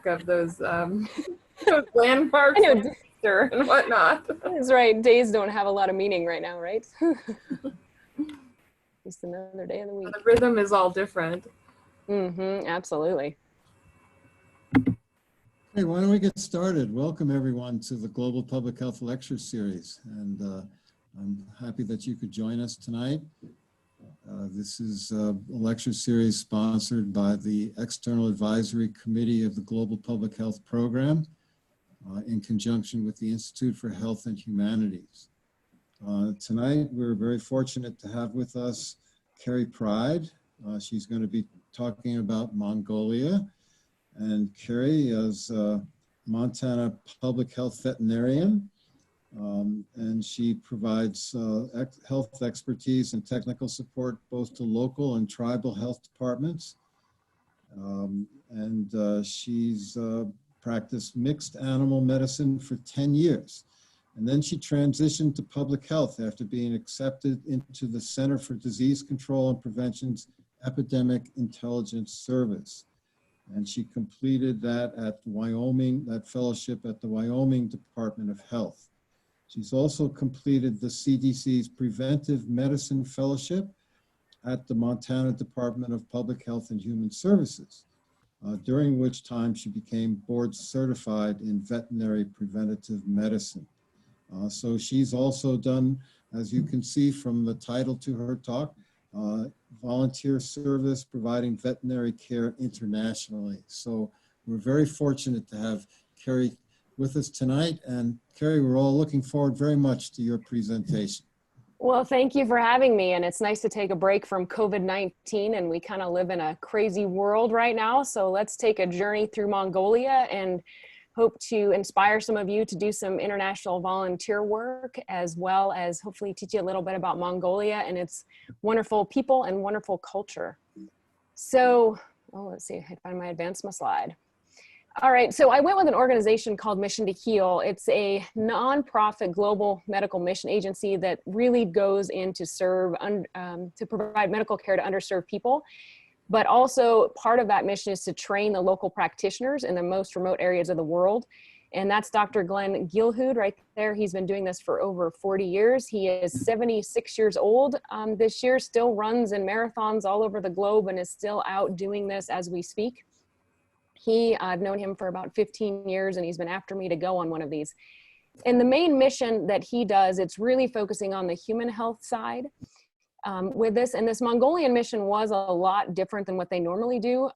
of those, those landmarks and Easter and whatnot. That's right. Days don't have a lot of meaning right now, right? Just another day of the week. The rhythm is all different. Absolutely. Hey, why don't we get started? Welcome everyone to the Global Public Health Lecture Series. And I'm happy that you could join us tonight. This is a lecture series sponsored by the External Advisory Committee of the Global Public Health Program in conjunction with the Institute for Health and Humanities. Tonight, we're very fortunate to have with us Kerry Pride. She's going to be talking about Mongolia. And Kerry is a Montana public health veterinarian, and she provides health expertise and technical support both to local and tribal health departments. She's practiced mixed animal medicine for 10 years. And then she transitioned to public health after being accepted into the Center for Disease Control and Prevention's Epidemic Intelligence Service. And she completed that at Wyoming, that fellowship at the Wyoming Department of Health. She's also completed the CDC's Preventive Medicine Fellowship at the Montana Department of Public Health and Human Services, during which time she became board certified in veterinary preventative medicine. So she's also done, as you can see from the title to her talk, volunteer service providing veterinary care internationally. So we're very fortunate to have Kerry with us tonight. And Kerry, we're all looking forward very much to your presentation. Well, thank you for having me. And it's nice to take a break from COVID-19, and we kind of live in a crazy world right now. So let's take a journey through Mongolia and hope to inspire some of you to do some international volunteer work, as well as hopefully teach you a little bit about Mongolia and its wonderful people and wonderful culture. So, let's see, I can find my advancement slide. All right, so I went with an organization called Mission to Heal. It's a nonprofit global medical mission agency that really goes in to serve, to provide medical care to underserved people. But also part of that mission is to train the local practitioners in the most remote areas of the world. And that's Dr. Glenn Gilhood right there. He's been doing this for over 40 years. He is 76 years old this year, still runs in marathons all over the globe and is still out doing this as we speak. I've known him for about 15 years, and he's been after me to go on one of these. And the main mission that he does, it's really focusing on the human health side. With this, and this Mongolian mission was a lot different than what they normally do.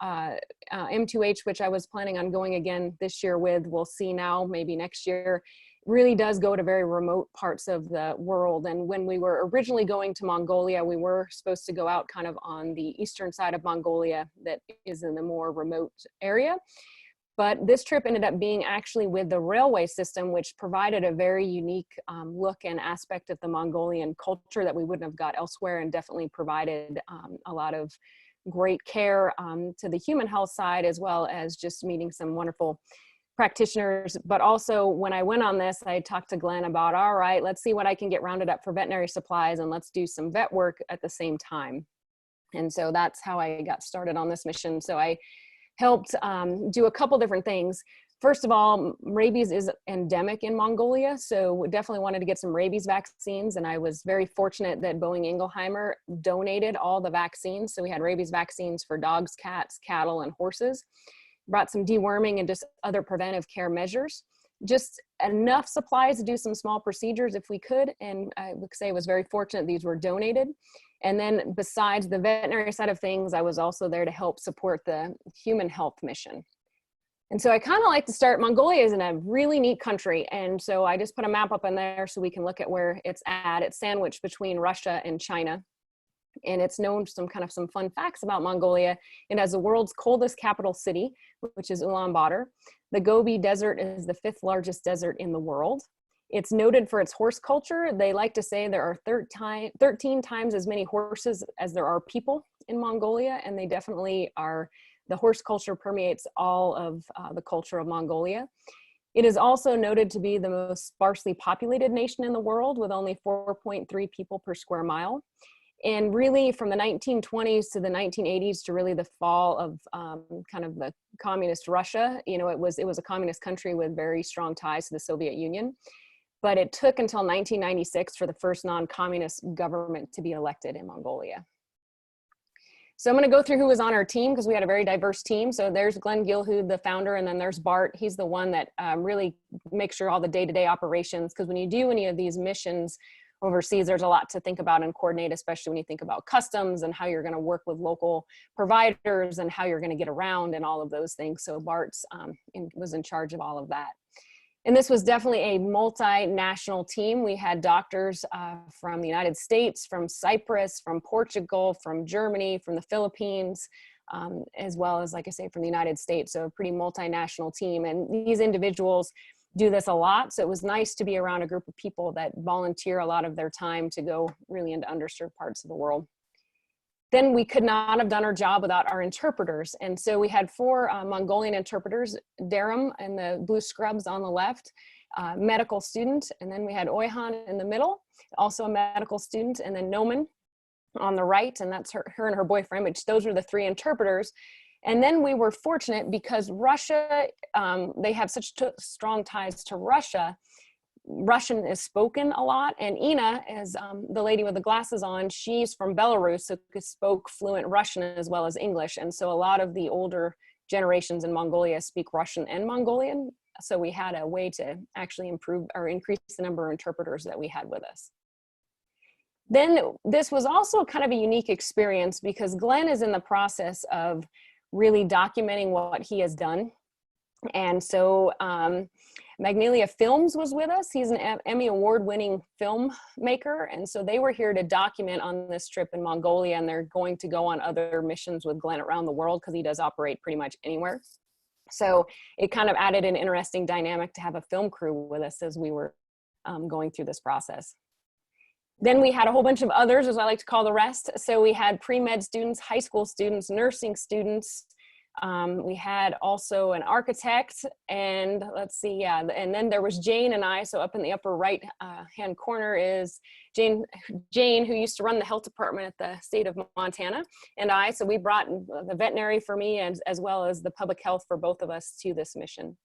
M2H, which I was planning on going again this year with, we'll see now, maybe next year, really does go to very remote parts of the world. And when we were originally going to Mongolia, we were supposed to go out kind of on the eastern side of Mongolia that is in the more remote area. But this trip ended up being actually with the railway system, which provided a very unique look and aspect of the Mongolian culture that we wouldn't have got elsewhere, and definitely provided a lot of great care to the human health side, as well as just meeting some wonderful practitioners. But also when I went on this, I talked to Glenn about, all right, let's see what I can get rounded up for veterinary supplies, and let's do some vet work at the same time. And so that's how I got started on this mission. So I helped do a couple different things. First of all, rabies is endemic in Mongolia, so we definitely wanted to get some rabies vaccines, and I was very fortunate that Boeing Ingelheimer donated all the vaccines. So we had rabies vaccines for dogs, cats, cattle, and horses. Brought some deworming and just other preventive care measures. Just enough supplies to do some small procedures if we could, and I would say I was very fortunate these were donated. And then besides the veterinary side of things, I was also there to help support the human health mission. And so I kind of like to start, Mongolia is in a really neat country. And so I just put a map up in there so we can look at where it's at. It's sandwiched between Russia and China. And it's known some fun facts about Mongolia. It has the world's coldest capital city, which is Ulaanbaatar. The Gobi Desert is the 5th largest desert in the world. It's noted for its horse culture. They like to say there are 13 times as many horses as there are people in Mongolia, and they definitely are. The horse culture permeates all of the culture of Mongolia. It is also noted to be the most sparsely populated nation in the world, with only 4.3 people per square mile. And really from the 1920s to the 1980s to really the fall of kind of the communist Russia, you know, it was a communist country with very strong ties to the Soviet Union. But it took until 1996 for the first non-communist government to be elected in Mongolia. So I'm going to go through who was on our team because we had a very diverse team. So there's Glenn Gilhood, the founder, and then there's Bart. He's the one that really makes sure all the day-to-day operations, because when you do any of these missions overseas, there's a lot to think about and coordinate, especially when you think about customs and how you're going to work with local providers and how you're going to get around and all of those things. So Bart's was in charge of all of that. And this was definitely a multinational team. We had doctors from the United States, from Cyprus, from Portugal, from Germany, from the Philippines, as well as, like I say, from the United States. So a pretty multinational team. And these individuals do this a lot. So it was nice to be around a group of people that volunteer a lot of their time to go really into underserved parts of the world. Then we could not have done our job without our interpreters. And so we had 4 Mongolian interpreters, Darum and the blue scrubs on the left, medical student. And then we had Oyhan in the middle, also a medical student, and then Noman on the right. And that's her and her boyfriend, which those were the 3 interpreters. And then we were fortunate because Russia, they have such strong ties to Russia. Russian is spoken a lot, and Ina is the lady with the glasses on. She's from Belarus, so spoke fluent Russian as well as English. And so a lot of the older generations in Mongolia speak Russian and Mongolian. So we had a way to actually improve or increase the number of interpreters that we had with us. Then this was also kind of a unique experience because Glenn is in the process of really documenting what he has done. And so MANIGLIA Films was with us. He's an Emmy award-winning filmmaker. And so they were here to document on this trip in Mongolia, and they're going to go on other missions with Glenn around the world because he does operate pretty much anywhere. So it kind of added an interesting dynamic to have a film crew with us as we were going through this process. Then we had a whole bunch of others, as I like to call the rest. So we had pre-med students, high school students, nursing students. We had also an architect, and let's see, yeah, and then there was Jane and I. So up in the upper right hand corner is Jane, who used to run the health department at the state of Montana, and I. So we brought the veterinary for me as well as the public health for both of us to this mission.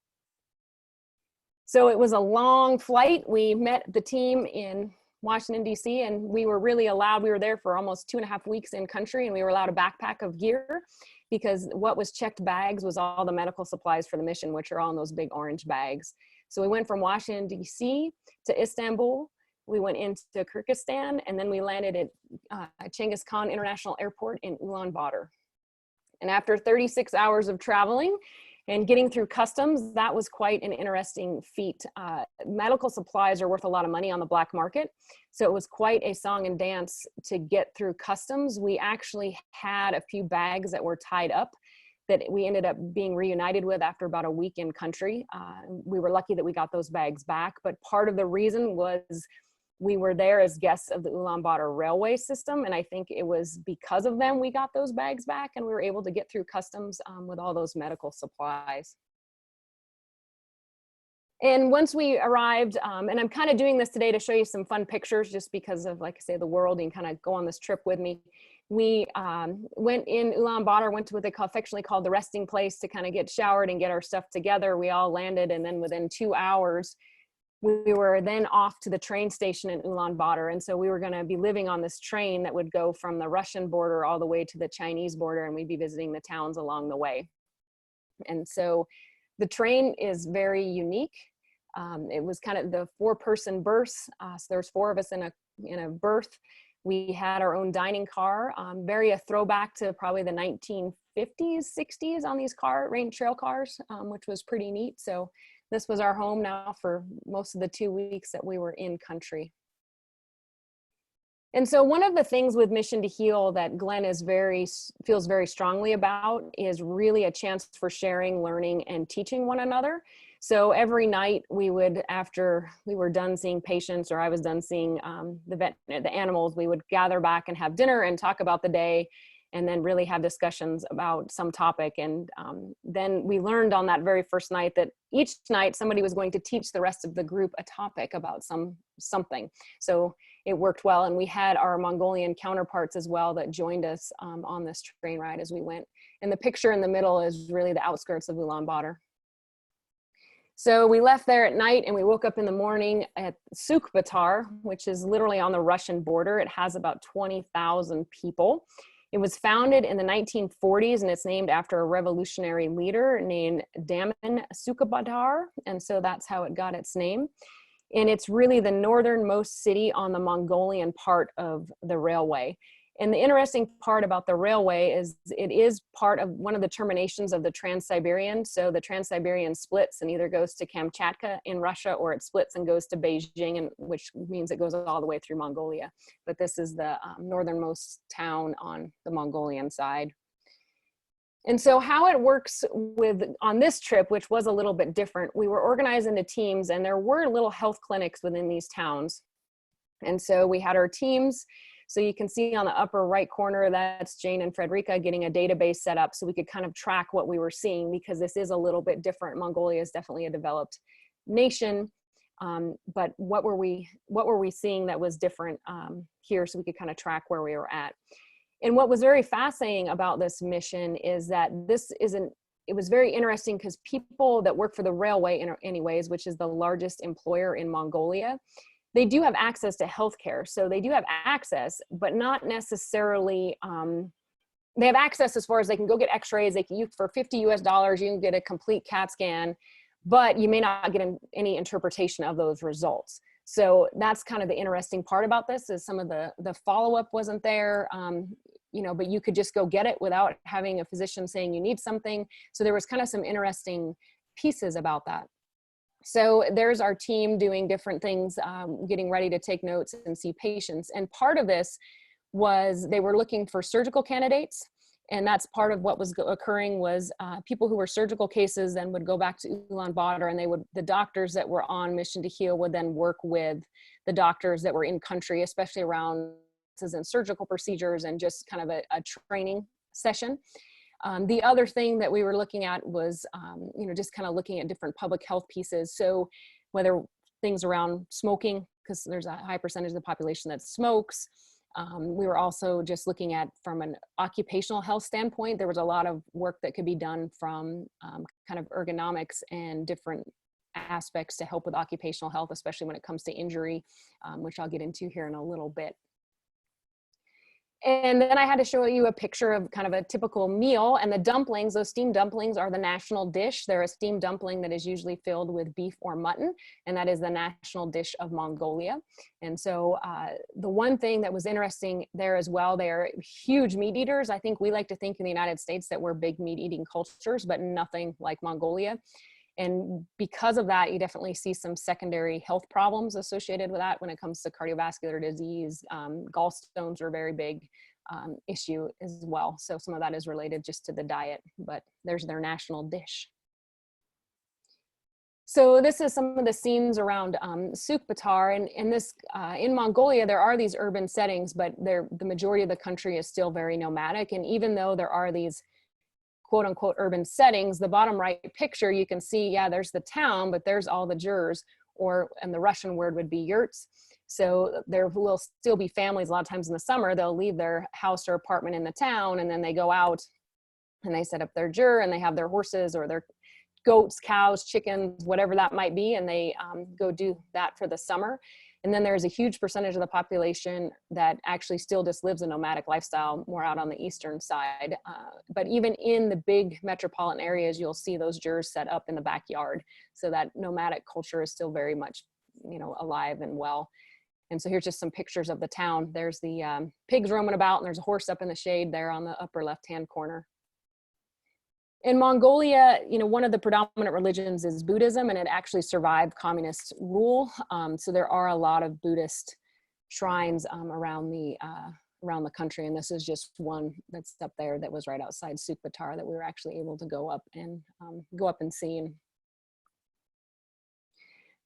So it was a long flight. We met the team in Washington, D.C., and we were really allowed, we were there for almost 2.5 weeks in country, and we were allowed a backpack of gear because what was checked bags was all the medical supplies for the mission, which are all in those big orange bags. So we went from Washington, D.C. to Istanbul. We went into Kyrgyzstan, and then we landed at Genghis Khan International Airport in Ulaanbaatar. And after 36 hours of traveling and getting through customs, that was quite an interesting feat. Medical supplies are worth a lot of money on the black market. So it was quite a song and dance to get through customs. We actually had a few bags that were tied up that we ended up being reunited with after about a week in country. We were lucky that we got those bags back, but part of the reason was we were there as guests of the Ulaanbaatar railway system, and I think it was because of them we got those bags back and we were able to get through customs with all those medical supplies. And once we arrived, and I'm kind of doing this today to show you some fun pictures just because of, like I say, the world, and kind of go on this trip with me. We went in Ulaanbaatar, went to what they affectionately called the resting place to kind of get showered and get our stuff together. We all landed, and then within 2 hours, we were then off to the train station in Ulaanbaatar. And so we were going to be living on this train that would go from the Russian border all the way to the Chinese border, and we'd be visiting the towns along the way. And so the train is very unique. It was kind of the 4-person berths. So there's 4 of us in a berth. We had our own dining car, very a throwback to probably the 1950s, 60s on these trail cars, which was pretty neat. So this was our home now for most of the 2 weeks that we were in country. And so one of the things with Mission to Heal that Glenn feels very strongly about is really a chance for sharing, learning, and teaching one another. So every night we would, after we were done seeing patients or I was done seeing the animals, we would gather back and have dinner and talk about the day, and then really have discussions about some topic. And then we learned on that very first night that each night somebody was going to teach the rest of the group a topic about something. So it worked well. And we had our Mongolian counterparts as well that joined us on this train ride as we went. And the picture in the middle is really the outskirts of Ulaanbaatar. So we left there at night and we woke up in the morning at SUKHBAATR, which is literally on the Russian border. It has about 20,000 people. It was founded in the 1940s and it's named after a revolutionary leader named SUKHBAATR. And so that's how it got its name. And it's really the northernmost city on the Mongolian part of the railway. And the interesting part about the railway is it is part of one of the terminations of the Trans-Siberian. So the Trans-Siberian splits and either goes to Kamchatka in Russia or it splits and goes to Beijing, and which means it goes all the way through Mongolia. But this is the northernmost town on the Mongolian side. And so how it works on this trip, which was a little bit different, we were organized into teams and there were little health clinics within these towns. And so we had our teams. So you can see on the upper right corner, that's Jane and Frederica getting a database set up so we could kind of track what we were seeing, because this is a little bit different. Mongolia is definitely a developed nation. But what were we seeing that was different here, so we could kind of track where we were at. And what was very fascinating about this mission is that it was very interesting because people that work for the railway anyways, which is the largest employer in Mongolia, they do have access to healthcare. So they do have access, but not necessarily, they have access as far as they can go get x-rays. For $50 US, you can get a complete CAT scan, but you may not get any interpretation of those results. So that's kind of the interesting part about this, is some of the follow-up wasn't there, but you could just go get it without having a physician saying you need something. So there was kind of some interesting pieces about that. So there's our team doing different things, getting ready to take notes and see patients. And part of this was they were looking for surgical candidates. And that's part of what was occurring was people who were surgical cases then would go back to Ulaanbaatar, and the doctors that were on Mission to Heal would then work with the doctors that were in country, especially around and surgical procedures and just kind of a training session. The other thing that we were looking at was, just kind of looking at different public health pieces. So whether things around smoking, because there's a high percentage of the population that smokes. We were also just looking at, from an occupational health standpoint, there was a lot of work that could be done from kind of ergonomics and different aspects to help with occupational health, especially when it comes to injury, which I'll get into here in a little bit. And then I had to show you a picture of kind of a typical meal, and the dumplings, those steamed dumplings are the national dish. They're a steamed dumpling that is usually filled with beef or mutton, and that is the national dish of Mongolia. And so the one thing that was interesting there as well, they're huge meat eaters. I think we like to think in the United States that we're big meat eating cultures, but nothing like Mongolia. And because of that, you definitely see some secondary health problems associated with that when it comes to cardiovascular disease. Gallstones are a very big issue as well. So some of that is related just to the diet, but there's their national dish. So this is some of the scenes around SUKHBAATR, and this in Mongolia, there are these urban settings, but the majority of the country is still very nomadic. And even though there are these quote unquote urban settings, the bottom right picture, you can see, yeah, there's the town, but there's all the jurs, and the Russian word would be yurts. So there will still be families, a lot of times in the summer, they'll leave their house or apartment in the town, and then they go out and they set up their jur, and they have their horses or their goats, cows, chickens, whatever that might be, and they go do that for the summer. And then there's a huge percentage of the population that actually still just lives a nomadic lifestyle, more out on the eastern side. But even in the big metropolitan areas, you'll see those jurs set up in the backyard. So that nomadic culture is still very much, alive and well. And so here's just some pictures of the town. There's the pigs roaming about, and there's a horse up in the shade there on the upper left-hand corner. In Mongolia, one of the predominant religions is Buddhism, and it actually survived communist rule. So there are a lot of Buddhist shrines around the country, and this is just one that's up there that was right outside SUKHBAATR that we were actually able to go up and see.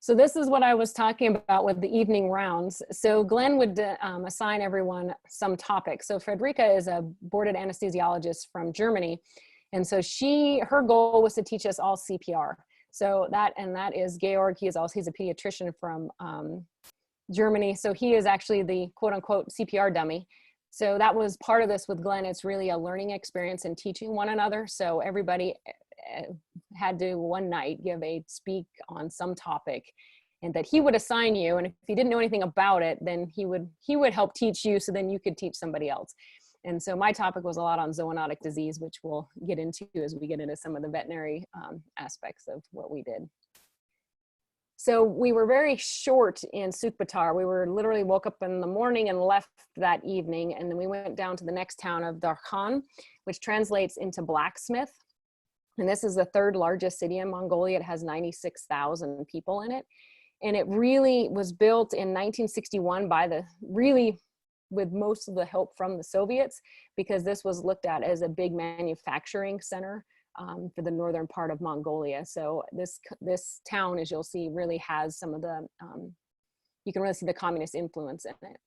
So this is what I was talking about with the evening rounds. So Glenn would assign everyone some topic. So Frederica is a boarded anesthesiologist from Germany. And so her goal was to teach us all CPR. So that is Georg. He's a pediatrician from Germany. So he is actually the quote unquote CPR dummy. So that was part of this with Glenn. It's really a learning experience and teaching one another. So everybody had to one night speak on some topic, and that he would assign you. And if you didn't know anything about it, then he would help teach you, so then you could teach somebody else. And so my topic was a lot on zoonotic disease, which we'll get into as we get into some of the veterinary aspects of what we did. So we were very short in SUKHBAATR. We were literally woke up in the morning and left that evening. And then we went down to the next town of DARKHAN, which translates into blacksmith. And this is the third largest city in Mongolia. It has 96,000 people in it. And it really was built in 1961 with most of the help from the Soviets, because this was looked at as a big manufacturing center for the northern part of Mongolia. So this town, as you'll see, really has some of the, you can really see the communist influence in it.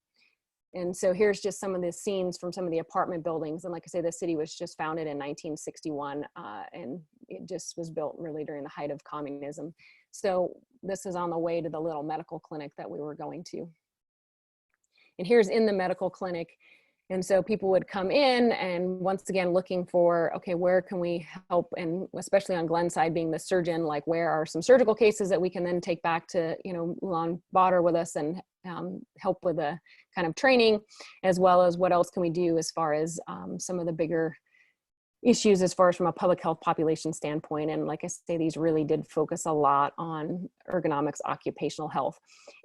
And so here's just some of the scenes from some of the apartment buildings. And like I say, the city was just founded in 1961, and it just was built really during the height of communism. So this is on the way to the little medical clinic that we were going to. And here's in the medical clinic. And so people would come in and once again, looking for, okay, where can we help? And especially on Glenn's side, being the surgeon, like where are some surgical cases that we can then take back to, UlanBaatar with us and help with the kind of training, as well as what else can we do as far as some of the bigger issues as far as from a public health population standpoint. And like I say, these really did focus a lot on ergonomics, occupational health.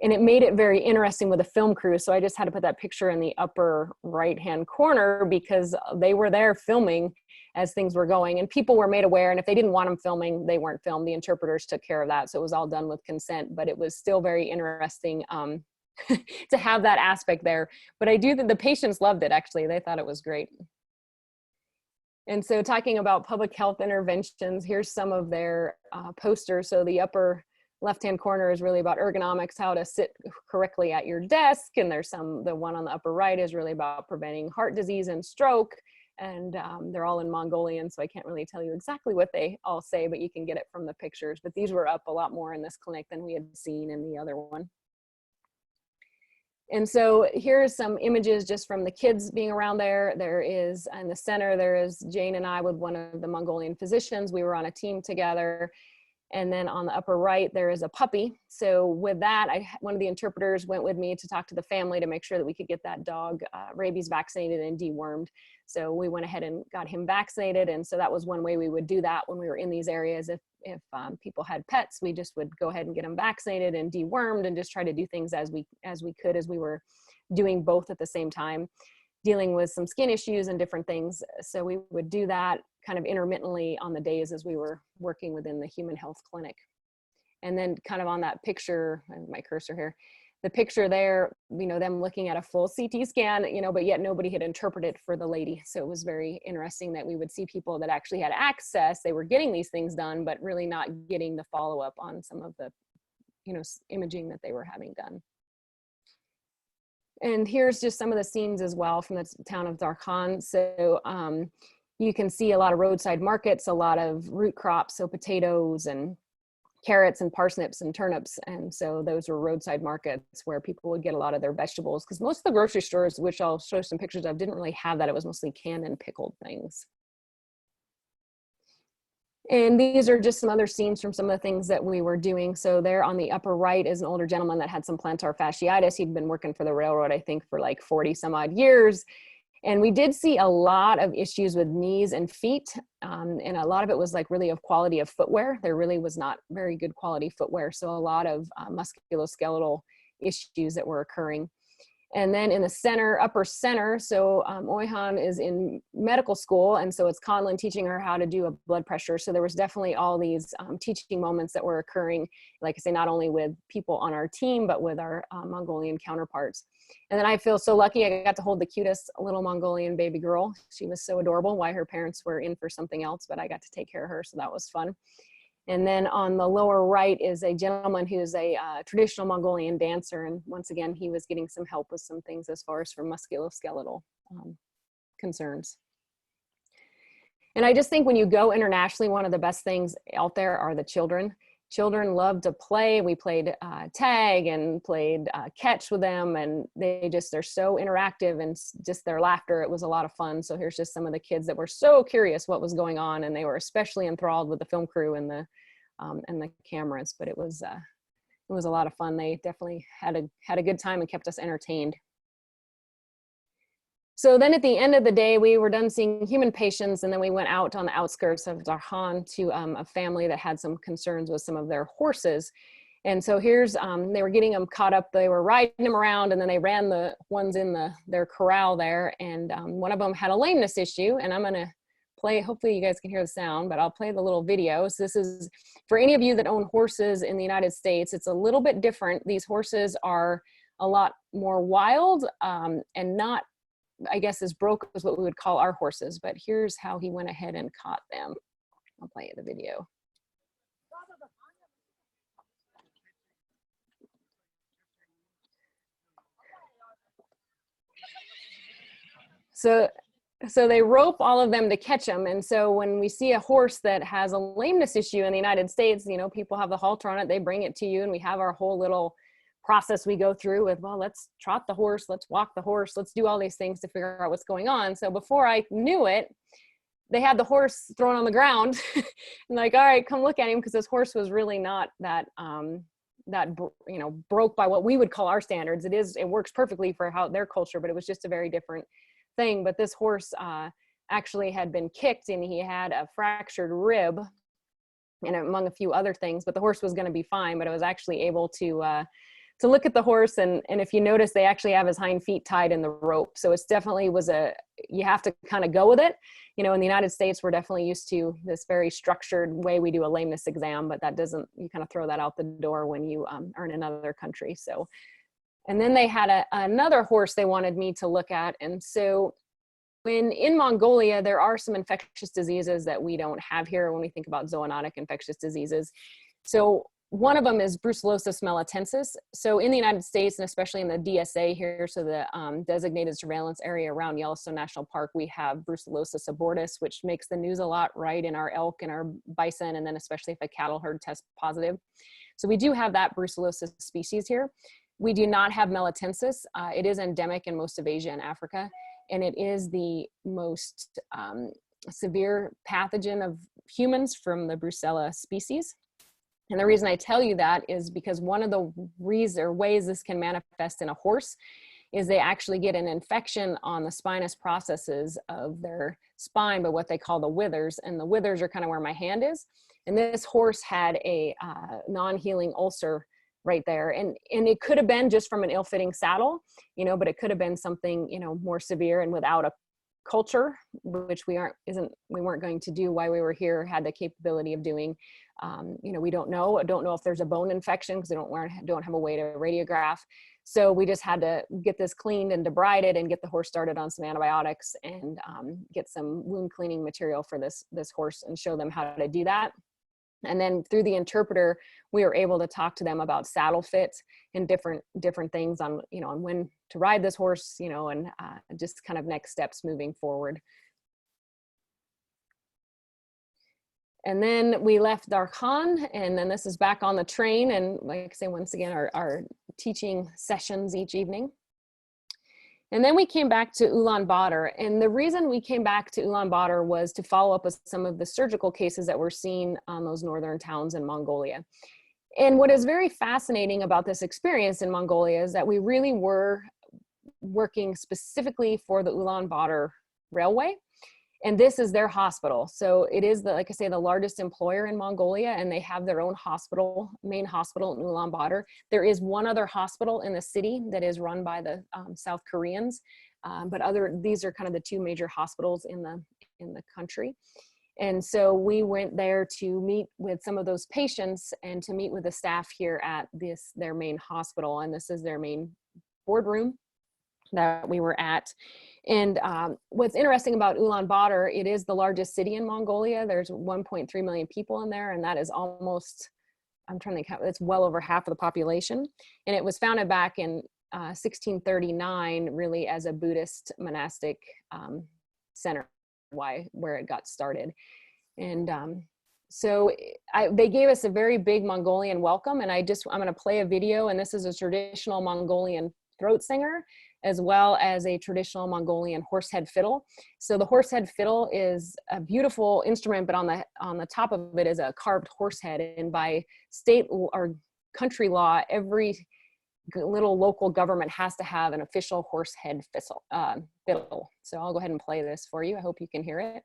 And it made it very interesting with the film crew. So I just had to put that picture in the upper right-hand corner because they were there filming as things were going, and people were made aware. And if they didn't want them filming, they weren't filmed. The interpreters took care of that. So it was all done with consent, but it was still very interesting to have that aspect there. But I do think the patients loved it, actually. They thought it was great. And so talking about public health interventions, here's some of their posters. So the upper left-hand corner is really about ergonomics, how to sit correctly at your desk. And there's the one on the upper right is really about preventing heart disease and stroke. And they're all in Mongolian, so I can't really tell you exactly what they all say, but you can get it from the pictures. But these were up a lot more in this clinic than we had seen in the other one. And so here's some images just from the kids being around there. There is, in the center, there is Jane and I with one of the Mongolian physicians. We were on a team together. And then on the upper right, there is a puppy. So with that, one of the interpreters went with me to talk to the family to make sure that we could get that dog rabies vaccinated and dewormed. So we went ahead and got him vaccinated. And so that was one way we would do that when we were in these areas. If people had pets, we just would go ahead and get them vaccinated and dewormed and just try to do things as we could, as we were doing both at the same time, dealing with some skin issues and different things. So we would do that kind of intermittently on the days as we were working within the human health clinic. And then kind of on that picture, I have my cursor here, the picture there, them looking at a full CT scan, but yet nobody had interpreted for the lady. So it was very interesting that we would see people that actually had access, they were getting these things done, but really not getting the follow-up on some of the, imaging that they were having done. And here's just some of the scenes as well from the town of DARKHAN. So you can see a lot of roadside markets, a lot of root crops, so potatoes and carrots and parsnips and turnips. And so those were roadside markets where people would get a lot of their vegetables, because most of the grocery stores, which I'll show some pictures of, didn't really have that. It was mostly canned and pickled things. And these are just some other scenes from some of the things that we were doing. So there on the upper right is an older gentleman that had some plantar fasciitis. He'd been working for the railroad, I think, for like 40 some odd years. And we did see a lot of issues with knees and feet. And a lot of it was like really of quality of footwear. There really was not very good quality footwear. So a lot of musculoskeletal issues that were occurring. And then in the center, upper center, so Oyhan is in medical school, and so it's Conlon teaching her how to do a blood pressure. So there was definitely all these teaching moments that were occurring, like I say, not only with people on our team, but with our Mongolian counterparts. And then I feel so lucky I got to hold the cutest little Mongolian baby girl. She was so adorable, why her parents were in for something else, but I got to take care of her, so that was fun. And then on the lower right is a gentleman who's a traditional Mongolian dancer. And once again, he was getting some help with some things as far as for musculoskeletal concerns. And I just think when you go internationally, one of the best things out there are the children. children loved to play. We played tag and played catch with them, and they're so interactive, and just their laughter, it was a lot of fun. So here's just some of the kids that were so curious what was going on, and they were especially enthralled with the film crew and the cameras. But it was a lot of fun. They definitely had a good time and kept us entertained. So then at the end of the day, we were done seeing human patients, and then we went out on the outskirts of DARKHAN to a family that had some concerns with some of their horses. And so here's, they were getting them caught up. They were riding them around, and then they ran the ones in their corral there. And one of them had a lameness issue, and I'm gonna play, hopefully you guys can hear the sound, but I'll play the little video. So this is, for any of you that own horses in the United States, it's a little bit different. These horses are a lot more wild and not, I guess, as broke as what we would call our horses, but here's how he went ahead and caught them. I'll play the video. So they rope all of them to catch them. And so when we see a horse that has a lameness issue in the United States, you know, people have the halter on it, they bring it to you, and we have our whole little process we go through with, well, let's trot the horse, let's walk the horse, let's do all these things to figure out what's going on. So before I knew it, they had the horse thrown on the ground and like, all right, come look at him, because this horse was really not that, you know, broke by what we would call our standards. It works perfectly for how their culture, but it was just a very different thing. But this horse actually had been kicked, and he had a fractured rib, and among a few other things, but the horse was going to be fine. But I was actually able to look at the horse, and if you notice, they actually have his hind feet tied in the rope. So it's definitely you have to kind of go with it. You know, in the United States, we're definitely used to this very structured way we do a lameness exam, but that doesn't, you kind of throw that out the door when you are in another country. So, and then they had another horse they wanted me to look at. And so in Mongolia, there are some infectious diseases that we don't have here when we think about zoonotic infectious diseases. So one of them is brucellosis melitensis. So in the United States, and especially in the DSA here, so the designated surveillance area around Yellowstone National Park, we have brucellosis abortus, which makes the news a lot, right, in our elk and our bison, and then especially if a cattle herd tests positive. So we do have that brucellosis species here. We do not have melitensis. It is endemic in most of Asia and Africa, and it is the most severe pathogen of humans from the Brucella species. And the reason I tell you that is because one of the ways this can manifest in a horse is they actually get an infection on the spinous processes of their spine, but what they call the withers, and the withers are kind of where my hand is. And this horse had a non-healing ulcer right there. And it could have been just from an ill-fitting saddle, you know, but it could have been something, you know, more severe, and without a culture, which we weren't going to do while we were here, had the capability of doing. You know, we don't know if there's a bone infection, because we don't have a way to radiograph. So we just had to get this cleaned and debrided and get the horse started on some antibiotics and get some wound cleaning material for this horse and show them how to do that. And then through the interpreter, we were able to talk to them about saddle fit and different things on, you know, on when to ride this horse, you know, and just kind of next steps moving forward. And then we left DARKHAN, and then this is back on the train. And like I say, once again, our teaching sessions each evening. And then we came back to Ulaanbaatar. And the reason we came back to Ulaanbaatar was to follow up with some of the surgical cases that we're seeing on those northern towns in Mongolia. And what is very fascinating about this experience in Mongolia is that we really were working specifically for the Ulaanbaatar Railway. And this is their hospital. So it is, like I say, the largest employer in Mongolia, and they have their own hospital, main hospital in Ulaanbaatar. There is one other hospital in the city that is run by the South Koreans, but these are kind of the two major hospitals in the country. And so we went there to meet with some of those patients and to meet with the staff here at their main hospital. And this is their main boardroom that we were at. And what's interesting about Ulaanbaatar, it is the largest city in Mongolia. There's 1.3 million people in there, and that is almost, I'm trying to count, it's well over half of the population. And it was founded back in 1639, really as a Buddhist monastic center, where it got started. And So they gave us a very big Mongolian welcome, and I'm going to play a video, and this is a traditional Mongolian throat singer, as well as a traditional Mongolian horsehead fiddle. So the horsehead fiddle is a beautiful instrument, but on the top of it is a carved horsehead, and by state or country law, every little local government has to have an official horsehead fiddle. So I'll go ahead and play this for you. I hope you can hear it.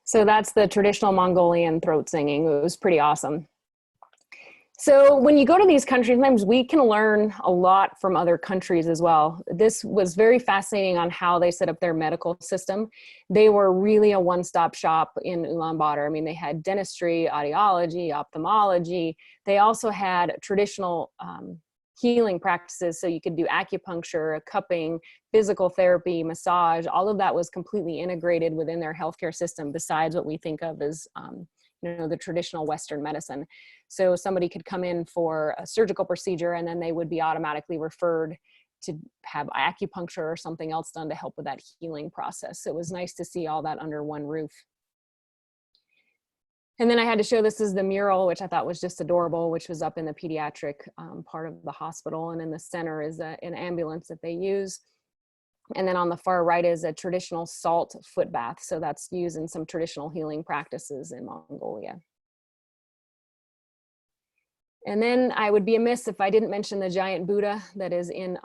So that's the traditional Mongolian throat singing. It was pretty awesome. So when you go to these countries, sometimes we can learn a lot from other countries as well. This was very fascinating on how they set up their medical system. They were really a one-stop shop in Ulaanbaatar. I mean, they had dentistry, audiology, ophthalmology. They also had traditional healing practices. So you could do acupuncture, cupping, physical therapy, massage. All of that was completely integrated within their healthcare system, besides what we think of as the traditional Western medicine. So somebody could come in for a surgical procedure, and then they would be automatically referred to have acupuncture or something else done to help with that healing process. So it was nice to see all that under one roof. And then I had to show, this is the mural, which I thought was just adorable, which was up in the pediatric part of the hospital. And in the center is an ambulance that they use. And then on the far right is a traditional salt foot bath. So that's used in some traditional healing practices in Mongolia. And then I would be amiss if I didn't mention the giant Buddha that is in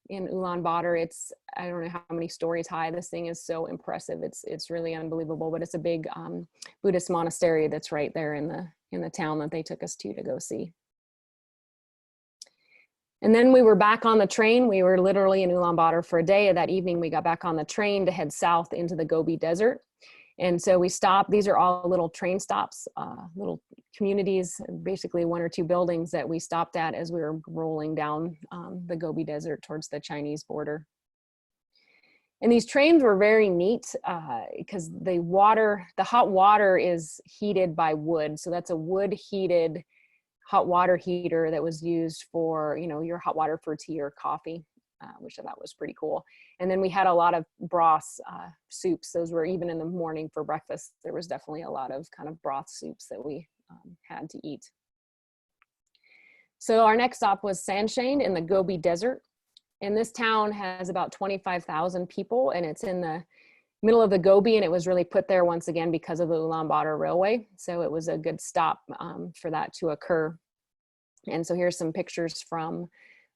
Ulaanbaatar. It's, I don't know how many stories high. This thing is so impressive. It's really unbelievable, but it's a big Buddhist monastery that's right there in the town that they took us to go see. And then we were back on the train. We were literally in Ulaanbaatar for a day. That evening, we got back on the train to head south into the Gobi Desert. And so we stopped. These are all little train stops, little communities, basically 1 or 2 buildings that we stopped at as we were rolling down the Gobi Desert towards the Chinese border. And these trains were very neat because the hot water is heated by wood. So that's a wood heated hot water heater that was used for, your hot water for tea or coffee, which I thought was pretty cool. And then we had a lot of broths, soups. Those were even in the morning for breakfast. There was definitely a lot of kind of broth soups that we had to eat. So our next stop was Sanshain in the Gobi Desert. And this town has about 25,000 people, and it's in the middle of the Gobi, and it was really put there once again because of the Ulaanbaatar Railway. So it was a good stop for that to occur. And so here's some pictures from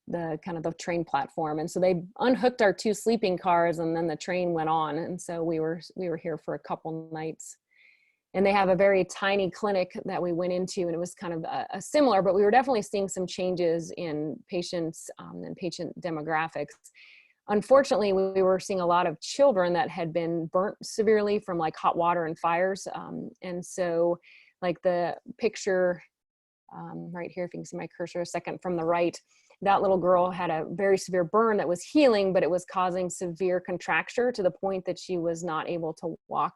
the train platform. And so they unhooked our 2 sleeping cars, and then the train went on. And so we were here for a couple nights. And they have a very tiny clinic that we went into, and it was kind of a similar, but we were definitely seeing some changes in patients and patient demographics. Unfortunately, we were seeing a lot of children that had been burnt severely from like hot water and fires. And so like the picture right here, if you can see my cursor a second from the right, that little girl had a very severe burn that was healing, but it was causing severe contracture to the point that she was not able to walk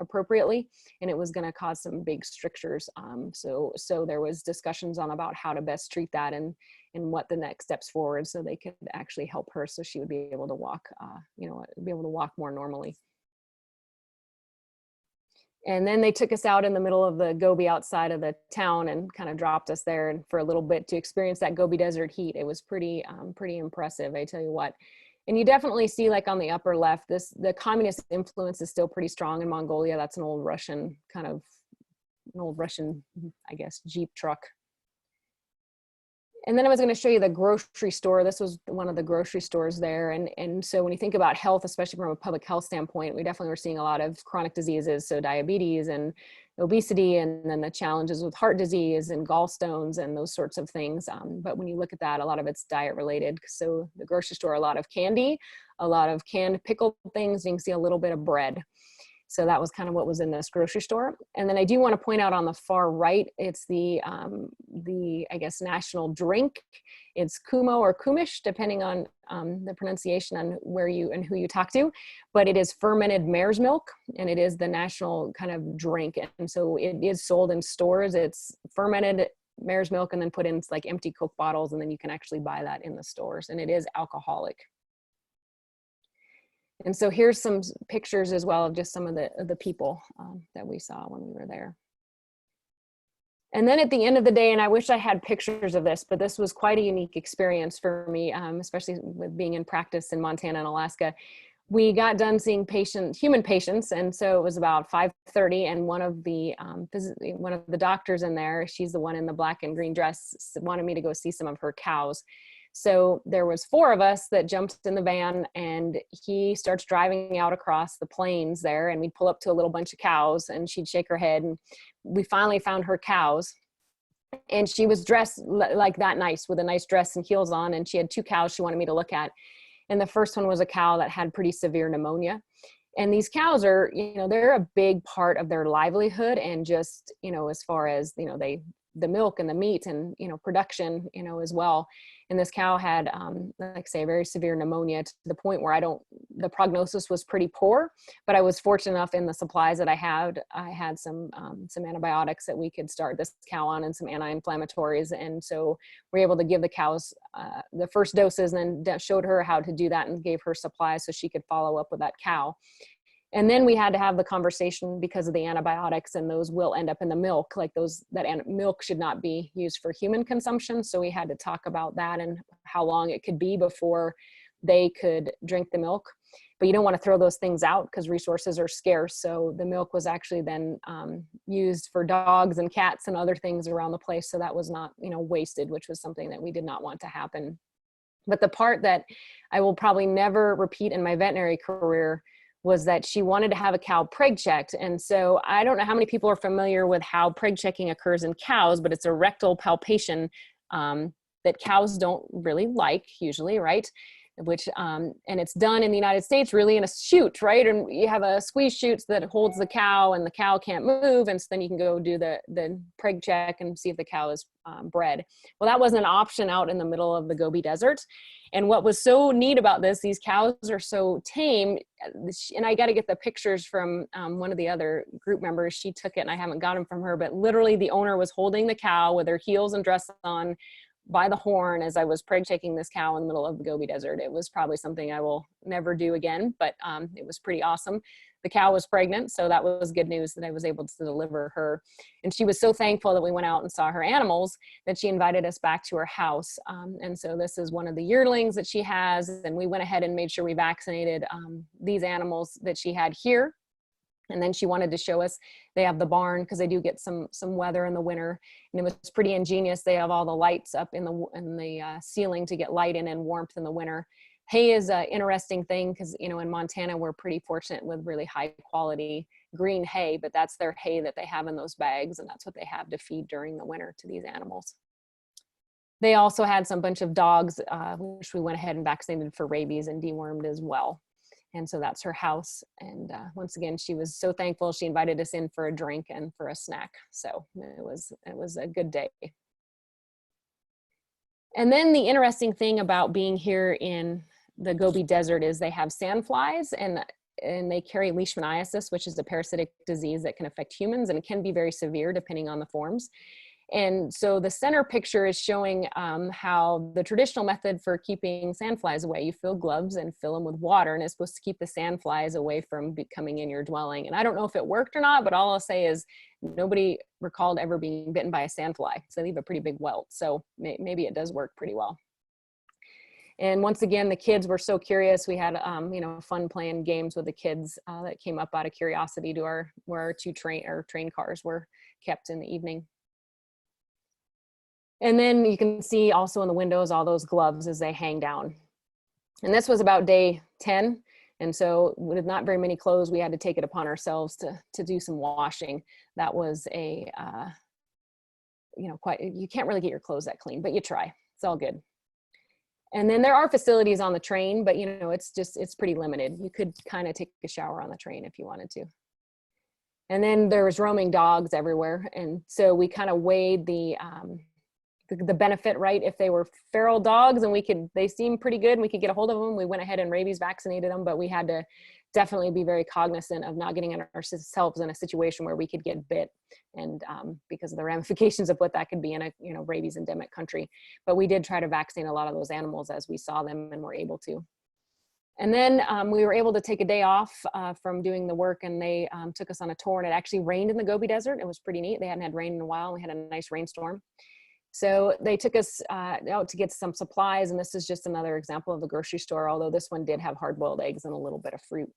appropriately, and it was going to cause some big strictures. So there was discussions on about how to best treat that and what the next steps forward, so they could actually help her so she would be able to walk, be able to walk more normally. And then they took us out in the middle of the Gobi outside of the town and kind of dropped us there and for a little bit to experience that Gobi Desert heat. It was pretty impressive, I tell you what. And you definitely see, like on the upper left, the communist influence is still pretty strong in Mongolia. That's an old Russian I guess, Jeep truck. And then I was going to show you the grocery store. This was one of the grocery stores there. And so when you think about health, especially from a public health standpoint, we definitely were seeing a lot of chronic diseases. So diabetes and obesity, and then the challenges with heart disease and gallstones and those sorts of things. But when you look at that, a lot of it's diet related. So the grocery store, a lot of candy, a lot of canned pickled things. You can see a little bit of bread. So that was kind of what was in this grocery store. And then I do want to point out on the far right, it's the I guess, national drink. It's kumo or kumish, depending on the pronunciation on where you and who you talk to, but it is fermented mare's milk, and it is the national kind of drink. And so it is sold in stores. It's fermented mare's milk and then put in like empty Coke bottles, and then you can actually buy that in the stores, and it is alcoholic. And so here's some pictures as well of just some of the people that we saw when we were there. And then at the end of the day, and I wish I had pictures of this, but this was quite a unique experience for me, especially with being in practice in Montana and Alaska. We got done seeing human patients, and so it was about 5:30, and one of the doctors in there, she's the one in the black and green dress, wanted me to go see some of her cows. So there was 4 of us that jumped in the van, and he starts driving out across the plains there, and we'd pull up to a little bunch of cows, and she'd shake her head, and we finally found her cows. And she was dressed like that nice, with a nice dress and heels on, and she had 2 cows she wanted me to look at. And the first one was a cow that had pretty severe pneumonia. And these cows are, they're a big part of their livelihood, and just, as far as, the milk and the meat and, production, as well. And this cow had, like I say, very severe pneumonia to the point where the prognosis was pretty poor, but I was fortunate enough in the supplies that I had some antibiotics that we could start this cow on, and some anti-inflammatories. And so we were able to give the cows the first doses, and then showed her how to do that and gave her supplies so she could follow up with that cow. And then we had to have the conversation because of the antibiotics, and those will end up in the milk. Like that milk should not be used for human consumption. So we had to talk about that and how long it could be before they could drink the milk. But you don't want to throw those things out because resources are scarce. So the milk was actually then used for dogs and cats and other things around the place. So that was not, wasted, which was something that we did not want to happen. But the part that I will probably never repeat in my veterinary career was that she wanted to have a cow preg checked. And so I don't know how many people are familiar with how preg checking occurs in cows, but it's a rectal palpation that cows don't really like usually, right? Which, and it's done in the United States really in a chute, right? And you have a squeeze chute that holds the cow, and the cow can't move. And so then you can go do the preg check and see if the cow is bred. Well, that wasn't an option out in the middle of the Gobi Desert. And what was so neat about this, these cows are so tame, and I got to get the pictures from one of the other group members. She took it, and I haven't got them from her, but literally the owner was holding the cow with her heels and dress on by the horn as I was preg checking this cow in the middle of the Gobi Desert. It was probably something I will never do again, but it was pretty awesome. The cow was pregnant, so that was good news that I was able to deliver her. And she was so thankful that we went out and saw her animals that she invited us back to her house. And so this is one of the yearlings that she has, and we went ahead and made sure we vaccinated these animals that she had here. And then she wanted to show us, they have the barn because they do get some weather in the winter, and it was pretty ingenious. They have all the lights up in the ceiling to get light in and warmth in the winter. Hay is an interesting thing because, in Montana, we're pretty fortunate with really high quality green hay, but that's their hay that they have in those bags, and that's what they have to feed during the winter to these animals. They also had some bunch of dogs, which we went ahead and vaccinated for rabies and dewormed as well. And so that's her house. And once again, she was so thankful. She invited us in for a drink and for a snack. So it was a good day. And then the interesting thing about being here in the Gobi Desert is they have sandflies, and they carry leishmaniasis, which is a parasitic disease that can affect humans, and it can be very severe depending on the forms. And so the center picture is showing how the traditional method for keeping sandflies away, you fill gloves and fill them with water, and it's supposed to keep the sandflies away from coming in your dwelling. And I don't know if it worked or not, but all I'll say is nobody recalled ever being bitten by a sandfly. So they leave a pretty big welt. So maybe it does work pretty well. And once again, the kids were so curious. We had, you know, fun playing games with the kids that came up out of curiosity to where our train cars were kept in the evening. And then you can see also in the windows all those gloves as they hang down. And this was about day 10. And so with not very many clothes, we had to take it upon ourselves to do some washing. That was a, you know, you can't really get your clothes that clean, but you try. It's all good. And then there are facilities on the train, but you know, it's pretty limited. You could kind of take a shower on the train if you wanted to. And then there was roaming dogs everywhere. And so we kind of weighed the benefit, right? If they were feral dogs and they seemed pretty good and we could get a hold of them, we went ahead and rabies vaccinated them, but we had to definitely be very cognizant of not getting ourselves in a situation where we could get bit, and because of the ramifications of what that could be in a, you know, rabies endemic country. But we did try to vaccinate a lot of those animals as we saw them and were able to. And then we were able to take a day off from doing the work, and they took us on a tour, and it actually rained in the Gobi Desert. It was pretty neat. They hadn't had rain in a while. We had a nice rainstorm. So they took us out to get some supplies, and this is just another example of the grocery store, although this one did have hard-boiled eggs and a little bit of fruit.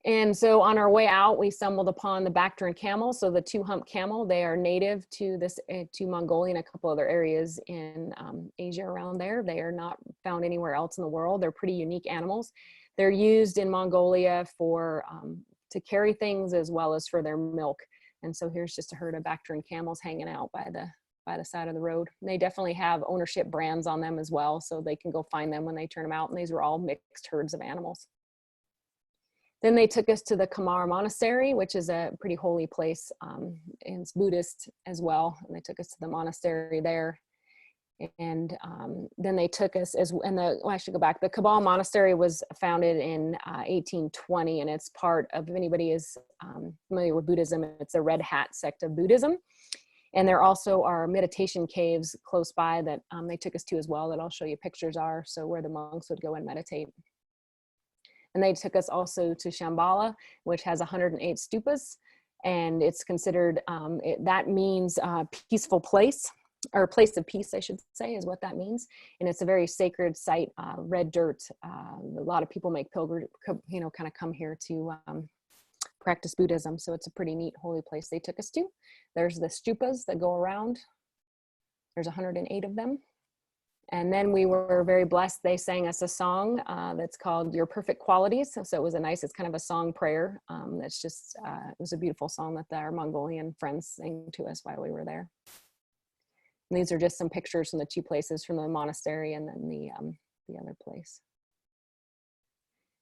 And so on our way out, we stumbled upon the Bactrian camel. So the two-hump camel, they are native to to Mongolia and a couple other areas in Asia around there. They are not found anywhere else in the world. They're pretty unique animals. They're used in Mongolia for to carry things as well as for their milk. And so here's just a herd of Bactrian camels hanging out by the side of the road. And they definitely have ownership brands on them as well, so they can go find them when they turn them out. And these were all mixed herds of animals. Then they took us to the KHAMAR Monastery, which is a pretty holy place, and it's Buddhist as well. And they took us to the monastery there. And then they took us I should go back. The KHAMAR Monastery was founded in 1820, and it's part of, if anybody is familiar with Buddhism, it's a Red Hat sect of Buddhism. And there also are meditation caves close by that they took us to as well, that I'll show you pictures are, so where the monks would go and meditate. And they took us also to Shambhala, which has 108 stupas, and it's considered, that means peaceful place, or place of peace, I should say, is what that means. And it's a very sacred site, red dirt. A lot of people make pilgrimage, you know, kind of come here to practice Buddhism. So it's a pretty neat holy place they took us to. There's the stupas that go around. There's 108 of them. And then we were very blessed. They sang us a song that's called Your Perfect Qualities. So it was it's kind of a song prayer. That's just, it was a beautiful song that our Mongolian friends sang to us while we were there. And these are just some pictures from the two places, from the monastery and then the other place.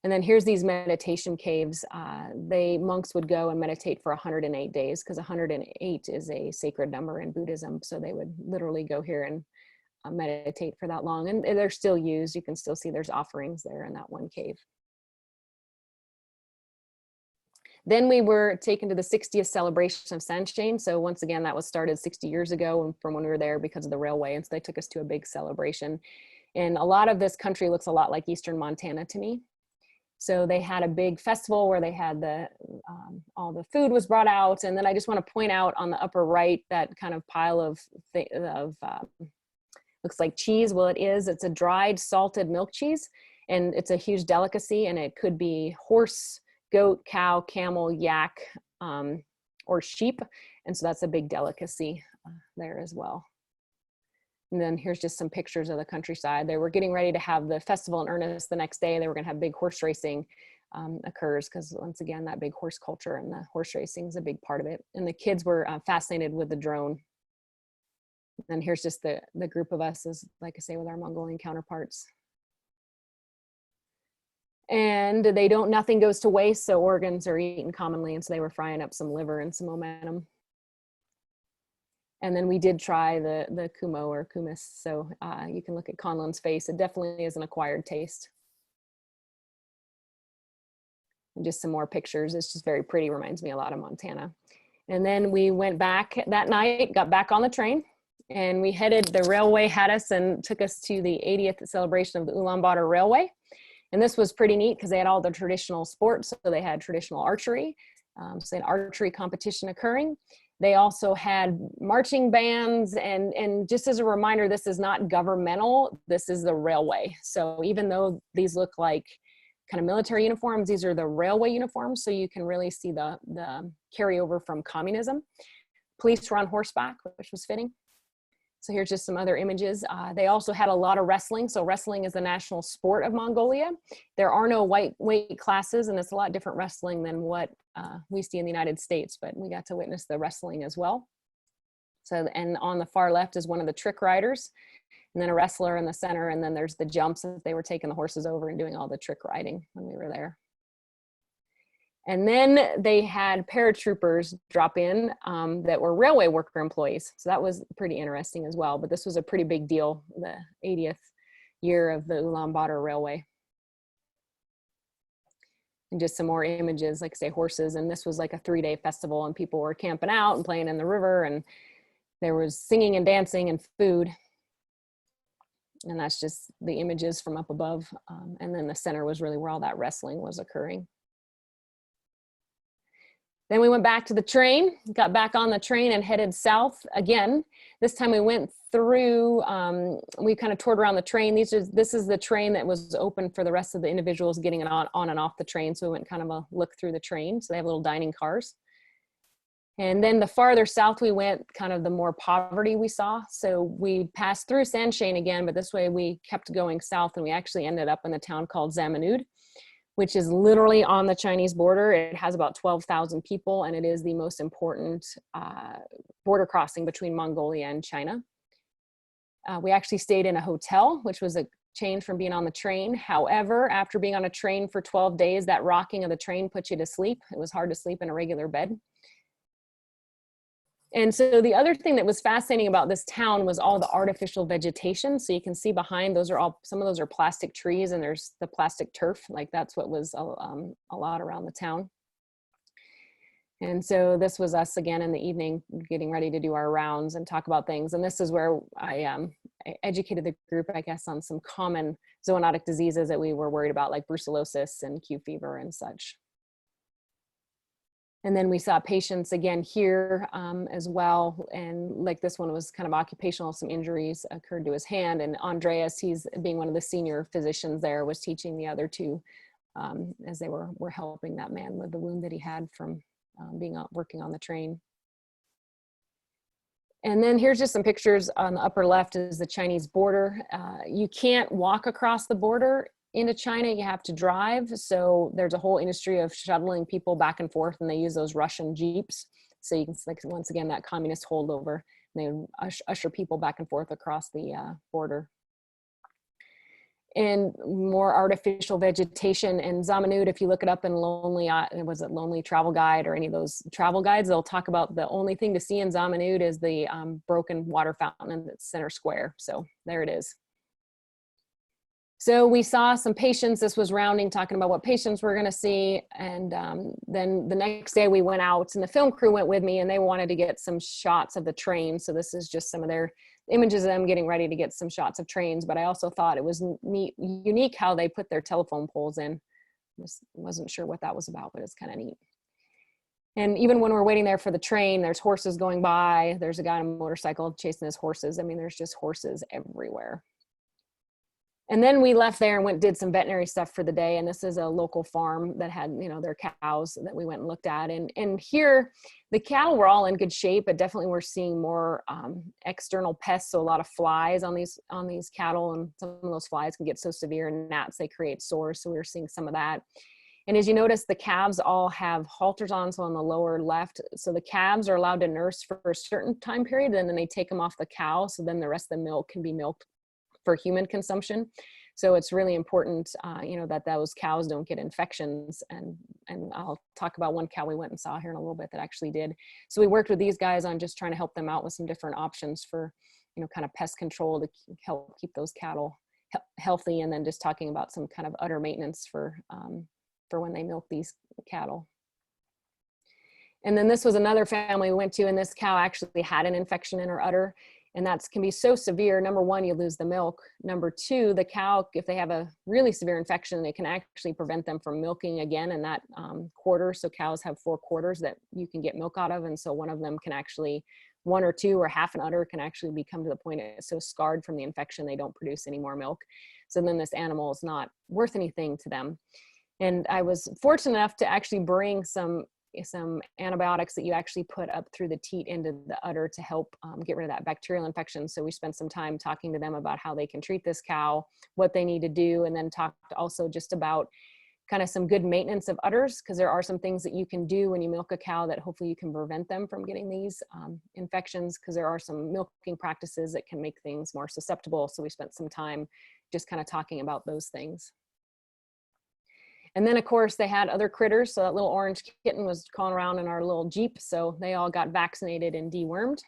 And then here's these meditation caves. Monks would go and meditate for 108 days, because 108 is a sacred number in Buddhism. So they would literally go here and meditate for that long. And they're still used. You can still see there's offerings there in that one cave. Then we were taken to the 60th celebration of Sunshine. So once again, that was started 60 years ago from when we were there because of the railway. And so they took us to a big celebration. And a lot of this country looks a lot like Eastern Montana to me. So they had a big festival where they had all the food was brought out. And then I just want to point out on the upper right, that kind of pile of looks like cheese. Well, it's a dried salted milk cheese, and it's a huge delicacy, and it could be horse, goat, cow, camel, yak, or sheep. And so that's a big delicacy there as well. And then here's just some pictures of the countryside. They were getting ready to have the festival in earnest the next day. They were going to have big horse racing occurs, because once again, that big horse culture and the horse racing is a big part of it. And the kids were fascinated with the drone. And here's just the group of us, as like I say, with our Mongolian counterparts. And nothing goes to waste, so organs are eaten commonly, and so they were frying up some liver and some momentum. And then we did try the kumo or kumis, so you can look at Conlon's face. It definitely is an acquired taste. And just some more pictures. It's just very pretty, reminds me a lot of Montana. And then we went back that night, got back on the train, and we the railway had us and took us to the 80th celebration of the Ulaanbaatar Railway. And this was pretty neat because they had all the traditional sports. So they had traditional archery, so they had archery competition occurring. They also had marching bands, and just as a reminder, this is not governmental, this is the railway. So even though these look like kind of military uniforms, these are the railway uniforms, so you can really see the carryover from communism. Police were on horseback, which was fitting. So here's just some other images. They also had a lot of wrestling. So wrestling is the national sport of Mongolia. There are no weight classes, and it's a lot different wrestling than what we see in the United States, but we got to witness the wrestling as well. So, and on the far left is one of the trick riders, and then a wrestler in the center, and then there's the jumps that they were taking the horses over and doing all the trick riding when we were there. And then they had paratroopers drop in that were railway worker employees. So that was pretty interesting as well. But this was a pretty big deal, the 80th year of the Ulaanbaatar Railway. And just some more images, like I say, horses. And this was like a 3-day festival, and people were camping out and playing in the river, and there was singing and dancing and food. And that's just the images from up above. And then the center was really where all that wrestling was occurring. Then we went back to the train, got back on the train and headed south again. This time we went through, we kind of toured around the train. This is the train that was open for the rest of the individuals getting on and off the train. So we went kind of a look through the train. So they have little dining cars. And then the farther south we went, kind of the more poverty we saw. So we passed through Sanshain again, but this way we kept going south, and we actually ended up in a town called Zamanud, which is literally on the Chinese border. It has about 12,000 people, and it is the most important border crossing between Mongolia and China. We actually stayed in a hotel, which was a change from being on the train. However, after being on a train for 12 days, that rocking of the train puts you to sleep. It was hard to sleep in a regular bed. And so the other thing that was fascinating about this town was all the artificial vegetation. So you can see behind, those are all, some of those are plastic trees, and there's the plastic turf. Like that's what was a lot around the town. And so this was us again in the evening, getting ready to do our rounds and talk about things. And this is where I educated the group, I guess, on some common zoonotic diseases that we were worried about, like brucellosis and Q fever and such. And then we saw patients again here as well. And like this one was kind of occupational, some injuries occurred to his hand. And Andreas, he's being one of the senior physicians there, was teaching the other two as they were helping that man with the wound that he had from working on the train. And then here's just some pictures. On the upper left is the Chinese border. You can't walk across the border into China, you have to drive. So there's a whole industry of shuttling people back and forth, and they use those Russian Jeeps. So you can, like, once again, that communist holdover, they usher people back and forth across the border. And more artificial vegetation. And Zamanud, if you look it up in Lonely Travel Guide or any of those travel guides, they'll talk about the only thing to see in Zamanud is the broken water fountain in the center square. So there it is. So we saw some patients. This was rounding, talking about what patients we're going to see. And then the next day we went out, and the film crew went with me, and they wanted to get some shots of the train. So this is just some of their images of them getting ready to get some shots of trains. But I also thought it was unique how they put their telephone poles in. Wasn't sure what that was about, but it's kind of neat. And even when we're waiting there for the train, there's horses going by. There's a guy on a motorcycle chasing his horses. I mean, there's just horses everywhere. And then we left there and did some veterinary stuff for the day. And this is a local farm that had, their cows that we went and looked at. And here, the cattle were all in good shape, but definitely we're seeing more external pests. So a lot of flies on these cattle, and some of those flies can get so severe in gnats, they create sores. So we were seeing some of that. And as you notice, the calves all have halters on, so on the lower left. So the calves are allowed to nurse for a certain time period, and then they take them off the cow, so then the rest of the milk can be milked for human consumption. So it's really important, you know, that those cows don't get infections. And I'll talk about one cow we went and saw here in a little bit that actually did. So we worked with these guys on just trying to help them out with some different options for, you know, kind of pest control to help keep those cattle healthy, and then just talking about some kind of udder maintenance for when they milk these cattle. And then this was another family we went to, and this cow actually had an infection in her udder, and that can be so severe. Number one, you lose the milk. Number two, the cow, if they have a really severe infection, it can actually prevent them from milking again in that quarter. So cows have 4 quarters that you can get milk out of, and so one of them can actually, 1 or 2 or half an udder can actually become to the point it's so scarred from the infection they don't produce any more milk. So then this animal is not worth anything to them. And I was fortunate enough to actually bring some antibiotics that you actually put up through the teat into the udder to help get rid of that bacterial infection. So we spent some time talking to them about how they can treat this cow, what they need to do, and then talked also just about kind of some good maintenance of udders, because there are some things that you can do when you milk a cow that hopefully you can prevent them from getting these infections, because there are some milking practices that can make things more susceptible. So we spent some time just kind of talking about those things. And then of course they had other critters. So that little orange kitten was crawling around in our little Jeep. So they all got vaccinated and dewormed.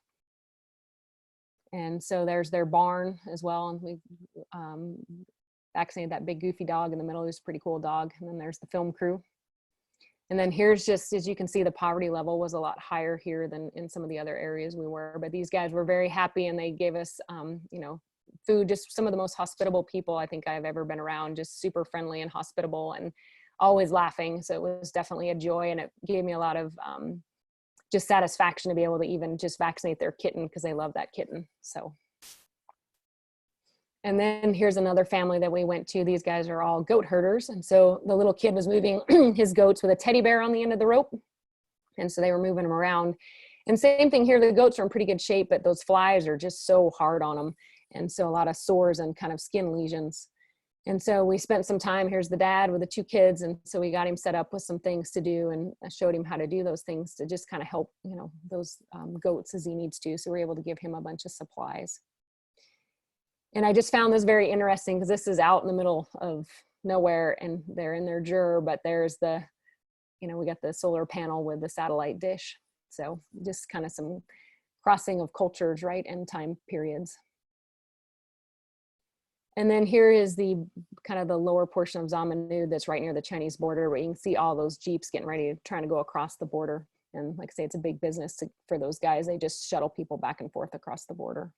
And so there's their barn as well. And we vaccinated that big goofy dog in the middle. It was a pretty cool dog. And then there's the film crew. And then here's just, as you can see, the poverty level was a lot higher here than in some of the other areas we were. But these guys were very happy, and they gave us, you know, food, just some of the most hospitable people I think I've ever been around, just super friendly and hospitable and always laughing. So it was definitely a joy, and it gave me a lot of just satisfaction to be able to even just vaccinate their kitten, because they love that kitten. So, and then here's another family that we went to. These guys are all goat herders. And so the little kid was moving his goats with a teddy bear on the end of the rope. And so they were moving them around. And same thing here, the goats are in pretty good shape, but those flies are just so hard on them. And so a lot of sores and kind of skin lesions. And so we spent some time, here's the dad with the 2 kids. And so we got him set up with some things to do, and I showed him how to do those things to just kind of help, you know, those goats as he needs to. So we're able to give him a bunch of supplies. And I just found this very interesting, because this is out in the middle of nowhere and they're in their jur, but there's the, you know, we got the solar panel with the satellite dish. So just kind of some crossing of cultures, right, and time periods. And then here is the kind of the lower portion of Zamanud that's right near the Chinese border, where you can see all those Jeeps getting ready, trying to go across the border. And like I say, it's a big business for those guys. They just shuttle people back and forth across the border.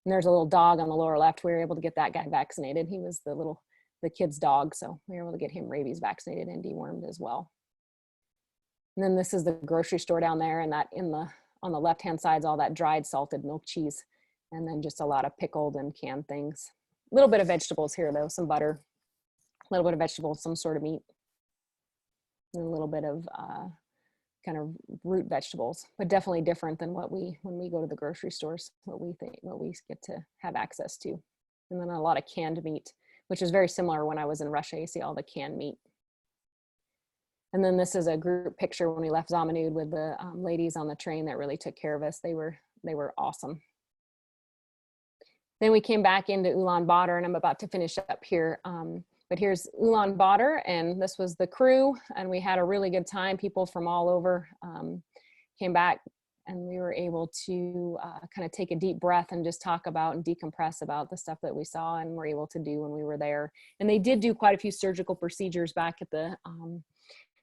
And there's a little dog on the lower left. We were able to get that guy vaccinated. He was the kid's dog. So we were able to get him rabies vaccinated and dewormed as well. And then this is the grocery store down there, and that on the left-hand side is all that dried salted milk cheese. And then just a lot of pickled and canned things. A little bit of vegetables here though, some butter, a little bit of vegetables, some sort of meat, and a little bit of kind of root vegetables, but definitely different than when we go to the grocery stores, what we get to have access to. And then a lot of canned meat, which is very similar when I was in Russia. You see all the canned meat. And then this is a group picture when we left Zamanud with the ladies on the train that really took care of us. They were awesome. Then we came back into Ulaanbaatar, and I'm about to finish up here. But here's Ulaanbaatar, and this was the crew, and we had a really good time. People from all over came back, and we were able to kind of take a deep breath and just talk about and decompress about the stuff that we saw and were able to do when we were there. And they did do quite a few surgical procedures back at the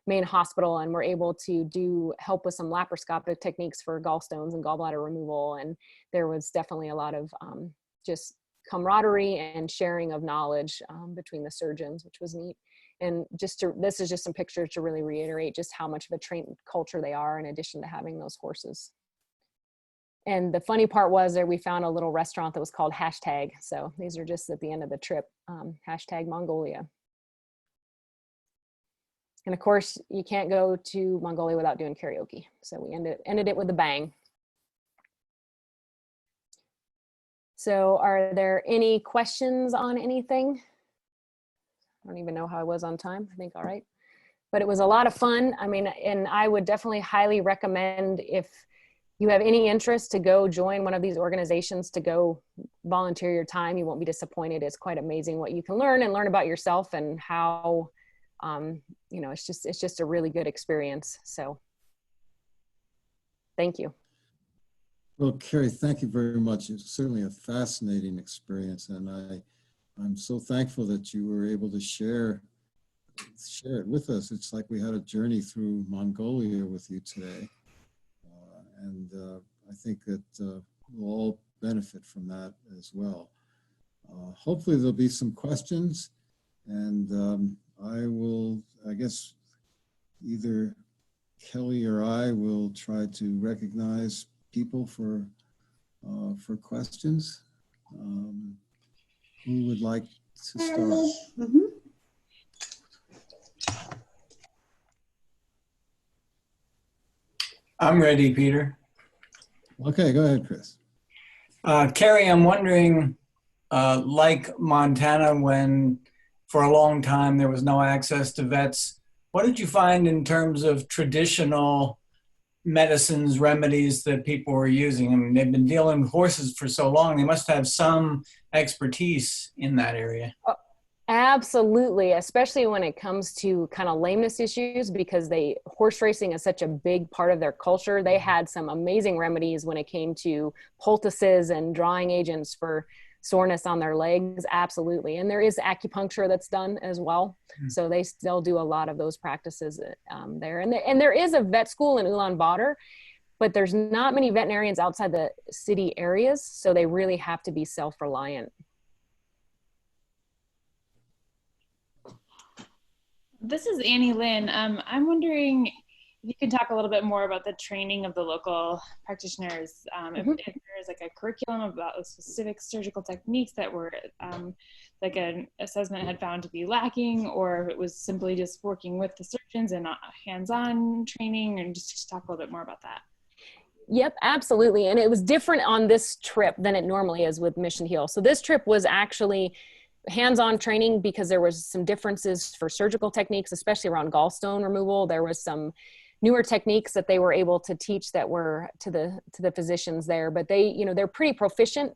main hospital, and were able to help with some laparoscopic techniques for gallstones and gallbladder removal. And there was definitely a lot of just camaraderie and sharing of knowledge between the surgeons, which was neat. And this is just some pictures to really reiterate just how much of a trained culture they are, in addition to having those horses. And the funny part was that we found a little restaurant that was called Hashtag. So these are just at the end of the trip, Hashtag Mongolia. And of course, you can't go to Mongolia without doing karaoke. So we ended it with a bang. So are there any questions on anything? I don't even know how I was on time. I think all right. but it was a lot of fun. I mean, and I would definitely highly recommend, if you have any interest, to go join one of these organizations, to go volunteer your time. You won't be disappointed. It's quite amazing what you can learn, and learn about yourself, and how, you know, it's just a really good experience. So thank you. Well, Kerry, thank you very much. It's certainly a fascinating experience, and I'm so thankful that you were able to share it with us. It's like we had a journey through Mongolia with you today. I think that we'll all benefit from that as well. Hopefully there'll be some questions, and I guess either Kelly or I will try to recognize people for questions. Who would like to start? I'm ready, Peter. Okay, go ahead, Chris. Kerry, I'm wondering, like Montana, when for a long time there was no access to vets, what did you find in terms of traditional medicines, remedies that people were using? I mean, they've been dealing with horses for so long, they must have some expertise in that area. Absolutely, especially when it comes to kind of lameness issues, because horse racing is such a big part of their culture. They had some amazing remedies when it came to poultices and drawing agents for soreness on their legs. Absolutely. And there is acupuncture that's done as well. So they still do a lot of those practices there. And there is a vet school in Ulaanbaatar, but there's not many veterinarians outside the city areas. So they really have to be self-reliant. This is Annie Lynn. I'm wondering if you can talk a little bit more about the training of the local practitioners. If there's like a curriculum about the specific surgical techniques that were like an assessment had found to be lacking, or if it was simply just working with the surgeons and hands-on training, and just talk a little bit more about that. Yep, absolutely. And it was different on this trip than it normally is with Mission Heal. So this trip was actually hands-on training, because there was some differences for surgical techniques, especially around gallstone removal. There was some newer techniques that they were able to teach that were to the physicians there, but they, you know, they're pretty proficient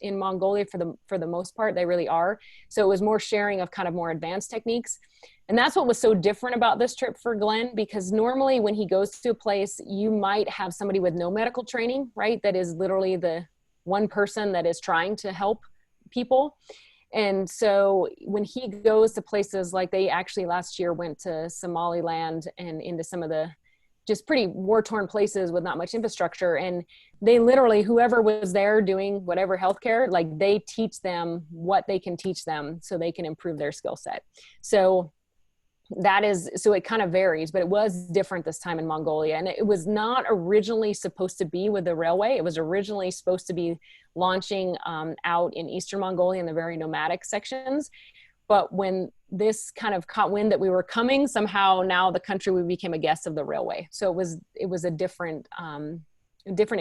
in Mongolia for the most part. They really are. So it was more sharing of kind of more advanced techniques. And that's what was so different about this trip for Glenn, because normally when he goes to a place, you might have somebody with no medical training, right? That is literally the one person that is trying to help people. And so when he goes to places like, they actually last year went to Somaliland and into some of the just pretty war-torn places with not much infrastructure. And they literally, whoever was there doing whatever healthcare, like they teach them what they can teach them so they can improve their skill set. So so it kind of varies, but it was different this time in Mongolia. And it was not originally supposed to be with the railway. It was originally supposed to be launching out in Eastern Mongolia in the very nomadic sections. But when this kind of caught wind that we were coming, somehow now the country, we became a guest of the railway. So it was a different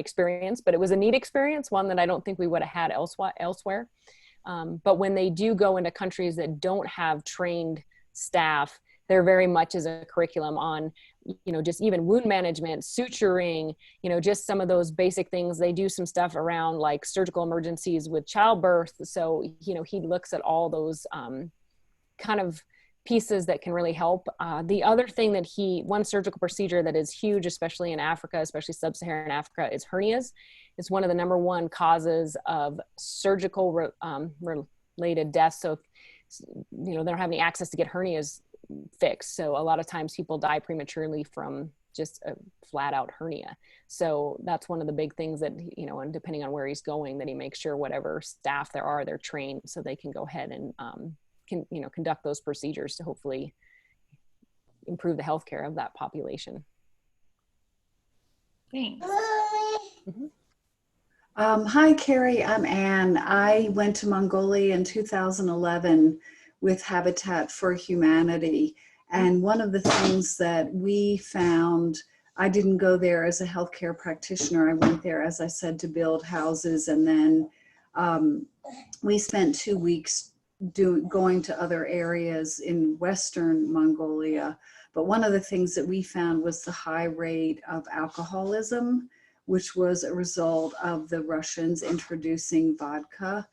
experience, but it was a neat experience, one that I don't think we would have had elsewhere. But when they do go into countries that don't have trained staff, there very much is a curriculum on, you know, just even wound management, suturing, you know, just some of those basic things. They do some stuff around like surgical emergencies with childbirth. So, you know, he looks at all those kind of pieces that can really help. The other thing that one surgical procedure that is huge, especially in Africa, especially sub-Saharan Africa, is hernias. It's one of the #1 causes of surgical related deaths. So, you know, they don't have any access to get hernias fixed. So a lot of times people die prematurely from just a flat out hernia. So that's one of the big things that, you know, and depending on where he's going, that he makes sure whatever staff there are, they're trained so they can go ahead and conduct those procedures to hopefully improve the healthcare of that population. Thanks. Hi, Kerry. I'm Anne. I went to Mongolia in 2011 with Habitat for Humanity. And one of the things that we found, I didn't go there as a healthcare practitioner. I went there, as I said, to build houses. And then we spent 2 weeks going to other areas in Western Mongolia. But one of the things that we found was the high rate of alcoholism, which was a result of the Russians introducing vodka.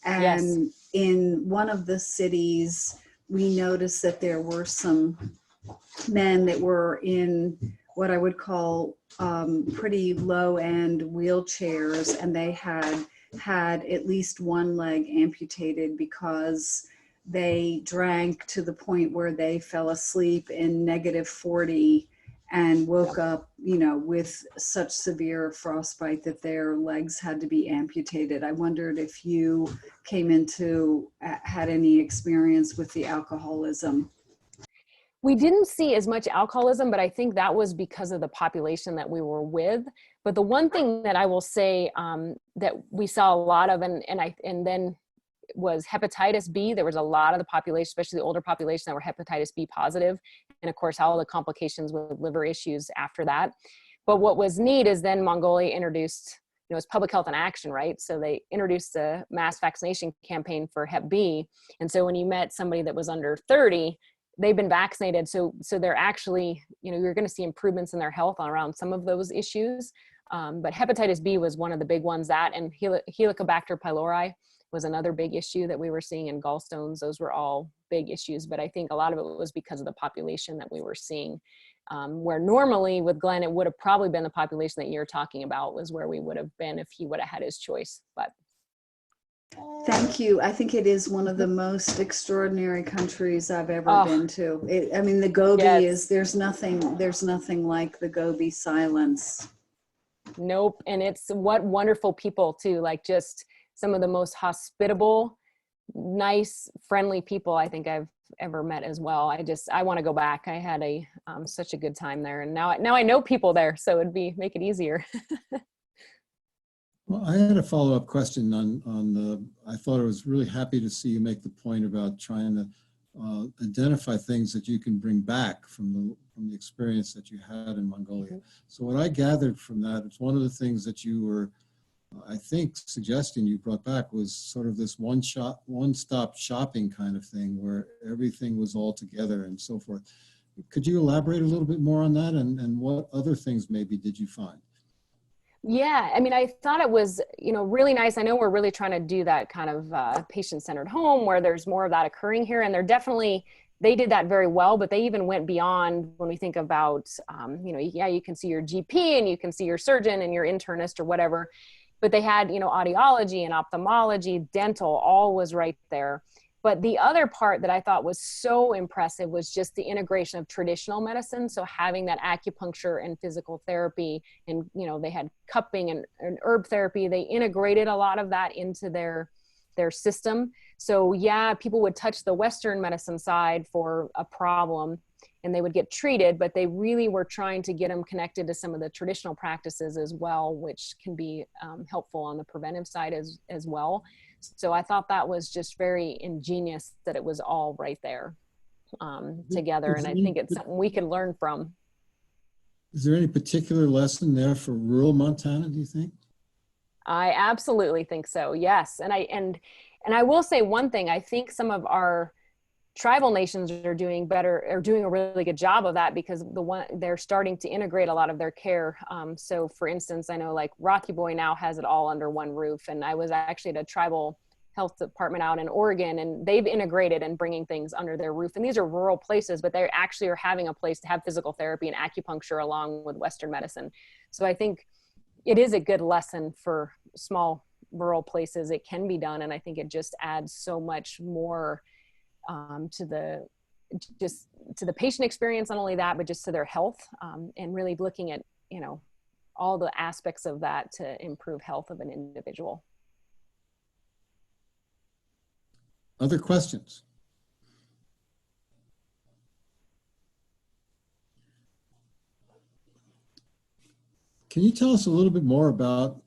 And in one of the cities, we noticed that there were some men that were in what I would call pretty low-end wheelchairs, and they had at least one leg amputated because they drank to the point where they fell asleep in -40 and woke up, you know, with such severe frostbite that their legs had to be amputated. I wondered if you had any experience with the alcoholism. We didn't see as much alcoholism, but I think that was because of the population that we were with. But the one thing that I will say that we saw a lot of, and then was hepatitis B. There was a lot of the population, especially the older population, that were hepatitis B positive. And of course, all the complications with liver issues after that. But what was neat is then Mongolia introduced, you know, it's public health in action, right? So they introduced a mass vaccination campaign for Hep B. And so when you met somebody that was under 30, they've been vaccinated. So they're actually, you know, you're going to see improvements in their health around some of those issues. But hepatitis B was one of the big ones, that, and Helicobacter pylori was another big issue that we were seeing, in gallstones. Those were all big issues, but I think a lot of it was because of the population that we were seeing, where normally with Glenn, it would have probably been the population that you're talking about was where we would have been if he would have had his choice. But thank you. I think it is one of the most extraordinary countries I've ever been to. I mean, the Gobi is, there's nothing like the Gobi silence. Nope. And it's what wonderful people too, like just some of the most hospitable, nice, friendly people I think I've ever met as well. I want to go back. I had such a good time there, and now I know people there, so it'd make it easier. Well, I had a follow-up question on I thought I was really happy to see you make the point about trying to identify things that you can bring back from the experience that you had in Mongolia. So what I gathered from that, it's one of the things that you were, I think, suggesting you brought back was sort of this one-stop shopping kind of thing where everything was all together and so forth. Could you elaborate a little bit more on that, and what other things maybe did you find? Yeah, I mean, I thought it was, you know, really nice. I know we're really trying to do that kind of patient-centered home where there's more of that occurring here, and they did that very well, but they even went beyond when we think about, you know, yeah, you can see your GP and you can see your surgeon and your internist or whatever, but they had, you know, audiology and ophthalmology, dental, all was right there. But the other part that I thought was so impressive was just the integration of traditional medicine. So having that acupuncture and physical therapy, and, you know, they had cupping and herb therapy. They integrated a lot of that into their system. So yeah, people would touch the Western medicine side for a problem and they would get treated, but they really were trying to get them connected to some of the traditional practices as well, which can be helpful on the preventive side as well. So I thought that was just very ingenious that it was all right there together. And I think it's something we can learn from. Is there any particular lesson there for rural Montana, do you think? I absolutely think so. Yes. And I will say one thing, I think some of our tribal nations are doing a really good job of that, because they're starting to integrate a lot of their care. So for instance, I know like Rocky Boy now has it all under one roof. And I was actually at a tribal health department out in Oregon, and they've integrated and bringing things under their roof. And these are rural places, but they actually are having a place to have physical therapy and acupuncture along with Western medicine. So I think it is a good lesson for small rural places. It can be done. And I think it just adds so much more to the patient experience, not only that, but just to their health, and really looking at, you know, all the aspects of that to improve health of an individual. Other questions? Can you tell us a little bit more about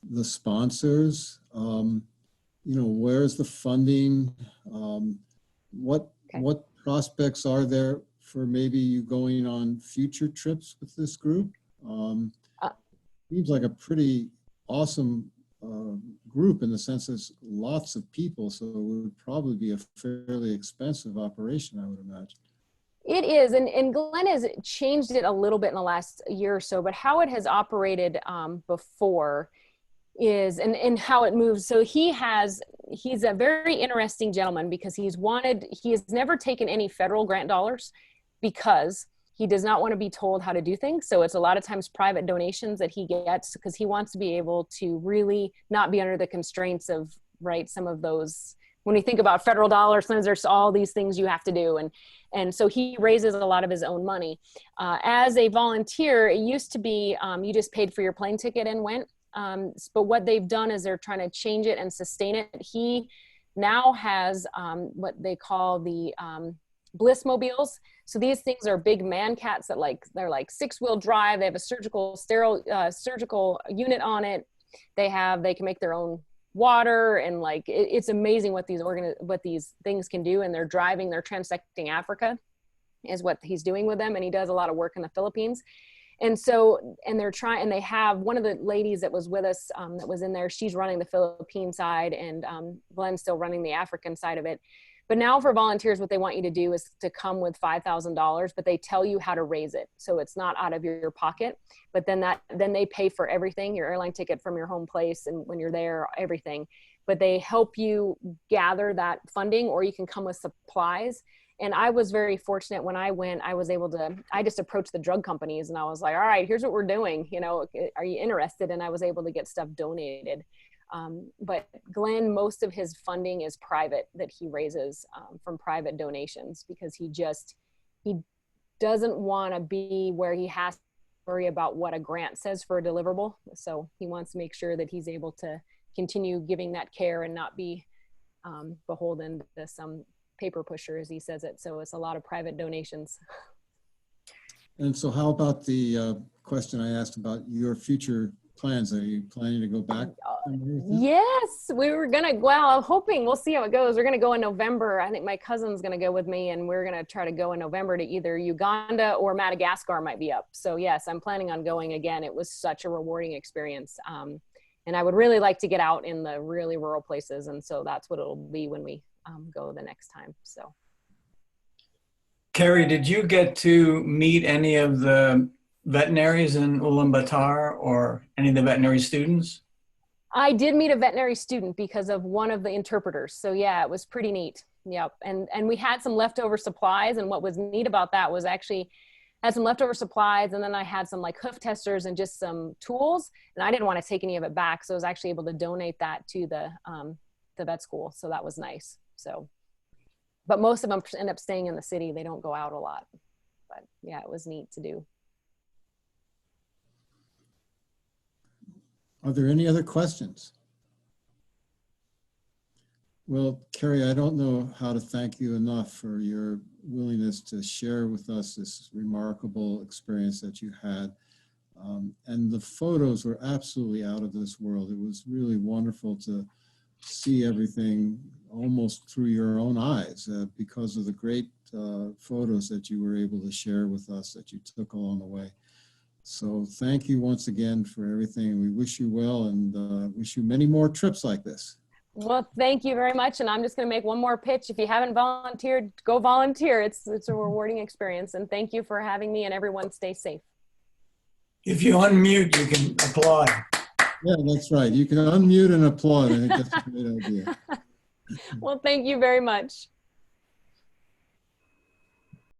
the sponsors? You know, where's the funding? What prospects are there for maybe you going on future trips with this group? Seems like a pretty awesome group in the sense there's lots of people, so it would probably be a fairly expensive operation, I would imagine. It is, and Glenn has changed it a little bit in the last year or so, but how it has operated before is, and how it moves. So he's a very interesting gentleman because he has never taken any federal grant dollars because he does not want to be told how to do things. So it's a lot of times private donations that he gets because he wants to be able to really not be under the constraints of, right, some of those. When we think about federal dollars, there's all these things you have to do. And so he raises a lot of his own money. As a volunteer, it used to be you just paid for your plane ticket and went. But what they've done is they're trying to change it and sustain it. He now has what they call the bliss mobiles. So these things are big man cats that they're like 6-wheel drive. They have a surgical unit on it. They can make their own water, and it's amazing what these things can do. And they're transecting Africa is what he's doing with them. And he does a lot of work in the Philippines. And so, and they have one of the ladies that was with us that was in there, she's running the Philippine side, and Glenn's still running the African side of it. But now for volunteers, what they want you to do is to come with $5,000, but they tell you how to raise it. So it's not out of your pocket, but then they pay for everything, your airline ticket from your home place, and when you're there, everything. But they help you gather that funding, or you can come with supplies. And I was very fortunate when I went, I just approached the drug companies and I was like, all right, here's what we're doing. Are you interested? And I was able to get stuff donated. But Glenn, most of his funding is private, that he raises from private donations, because he doesn't want to be where he has to worry about what a grant says for a deliverable. So he wants to make sure that he's able to continue giving that care and not be beholden to some paper pusher, as he says it. So it's a lot of private donations. And so how about the question I asked about your future plans? Are you planning to go back? Yes, I'm hoping, we'll see how it goes. We're going to go in November. I think my cousin's going to go with me, and we're going to try to go in November to either Uganda or Madagascar might be up. So yes, I'm planning on going again. It was such a rewarding experience. And I would really like to get out in the really rural places. And so that's what it'll be when we go the next time. So. Kerry, did you get to meet any of the veterinaries in Ulaanbaatar or any of the veterinary students? I did meet a veterinary student because of one of the interpreters. So yeah, it was pretty neat. Yep. And we had some leftover supplies. And what was neat about that was actually had some leftover supplies. And then I had some hoof testers and just some tools. And I didn't want to take any of it back. So I was actually able to donate that to the vet school. So that was nice. So, but most of them end up staying in the city. They don't go out a lot. But yeah, it was neat to do. Are there any other questions? Well, Kerry, I don't know how to thank you enough for your willingness to share with us this remarkable experience that you had. And the photos were absolutely out of this world. It was really wonderful to see everything almost through your own eyes because of the great photos that you were able to share with us that you took along the way. So thank you once again for everything. We wish you well, and wish you many more trips like this. Well, thank you very much. And I'm just going to make one more pitch. If you haven't volunteered, go volunteer. It's a rewarding experience. And thank you for having me, and everyone stay safe. If you unmute, you can applaud. Yeah, that's right. You can unmute and applaud. I think that's a great idea. Well, thank you very much.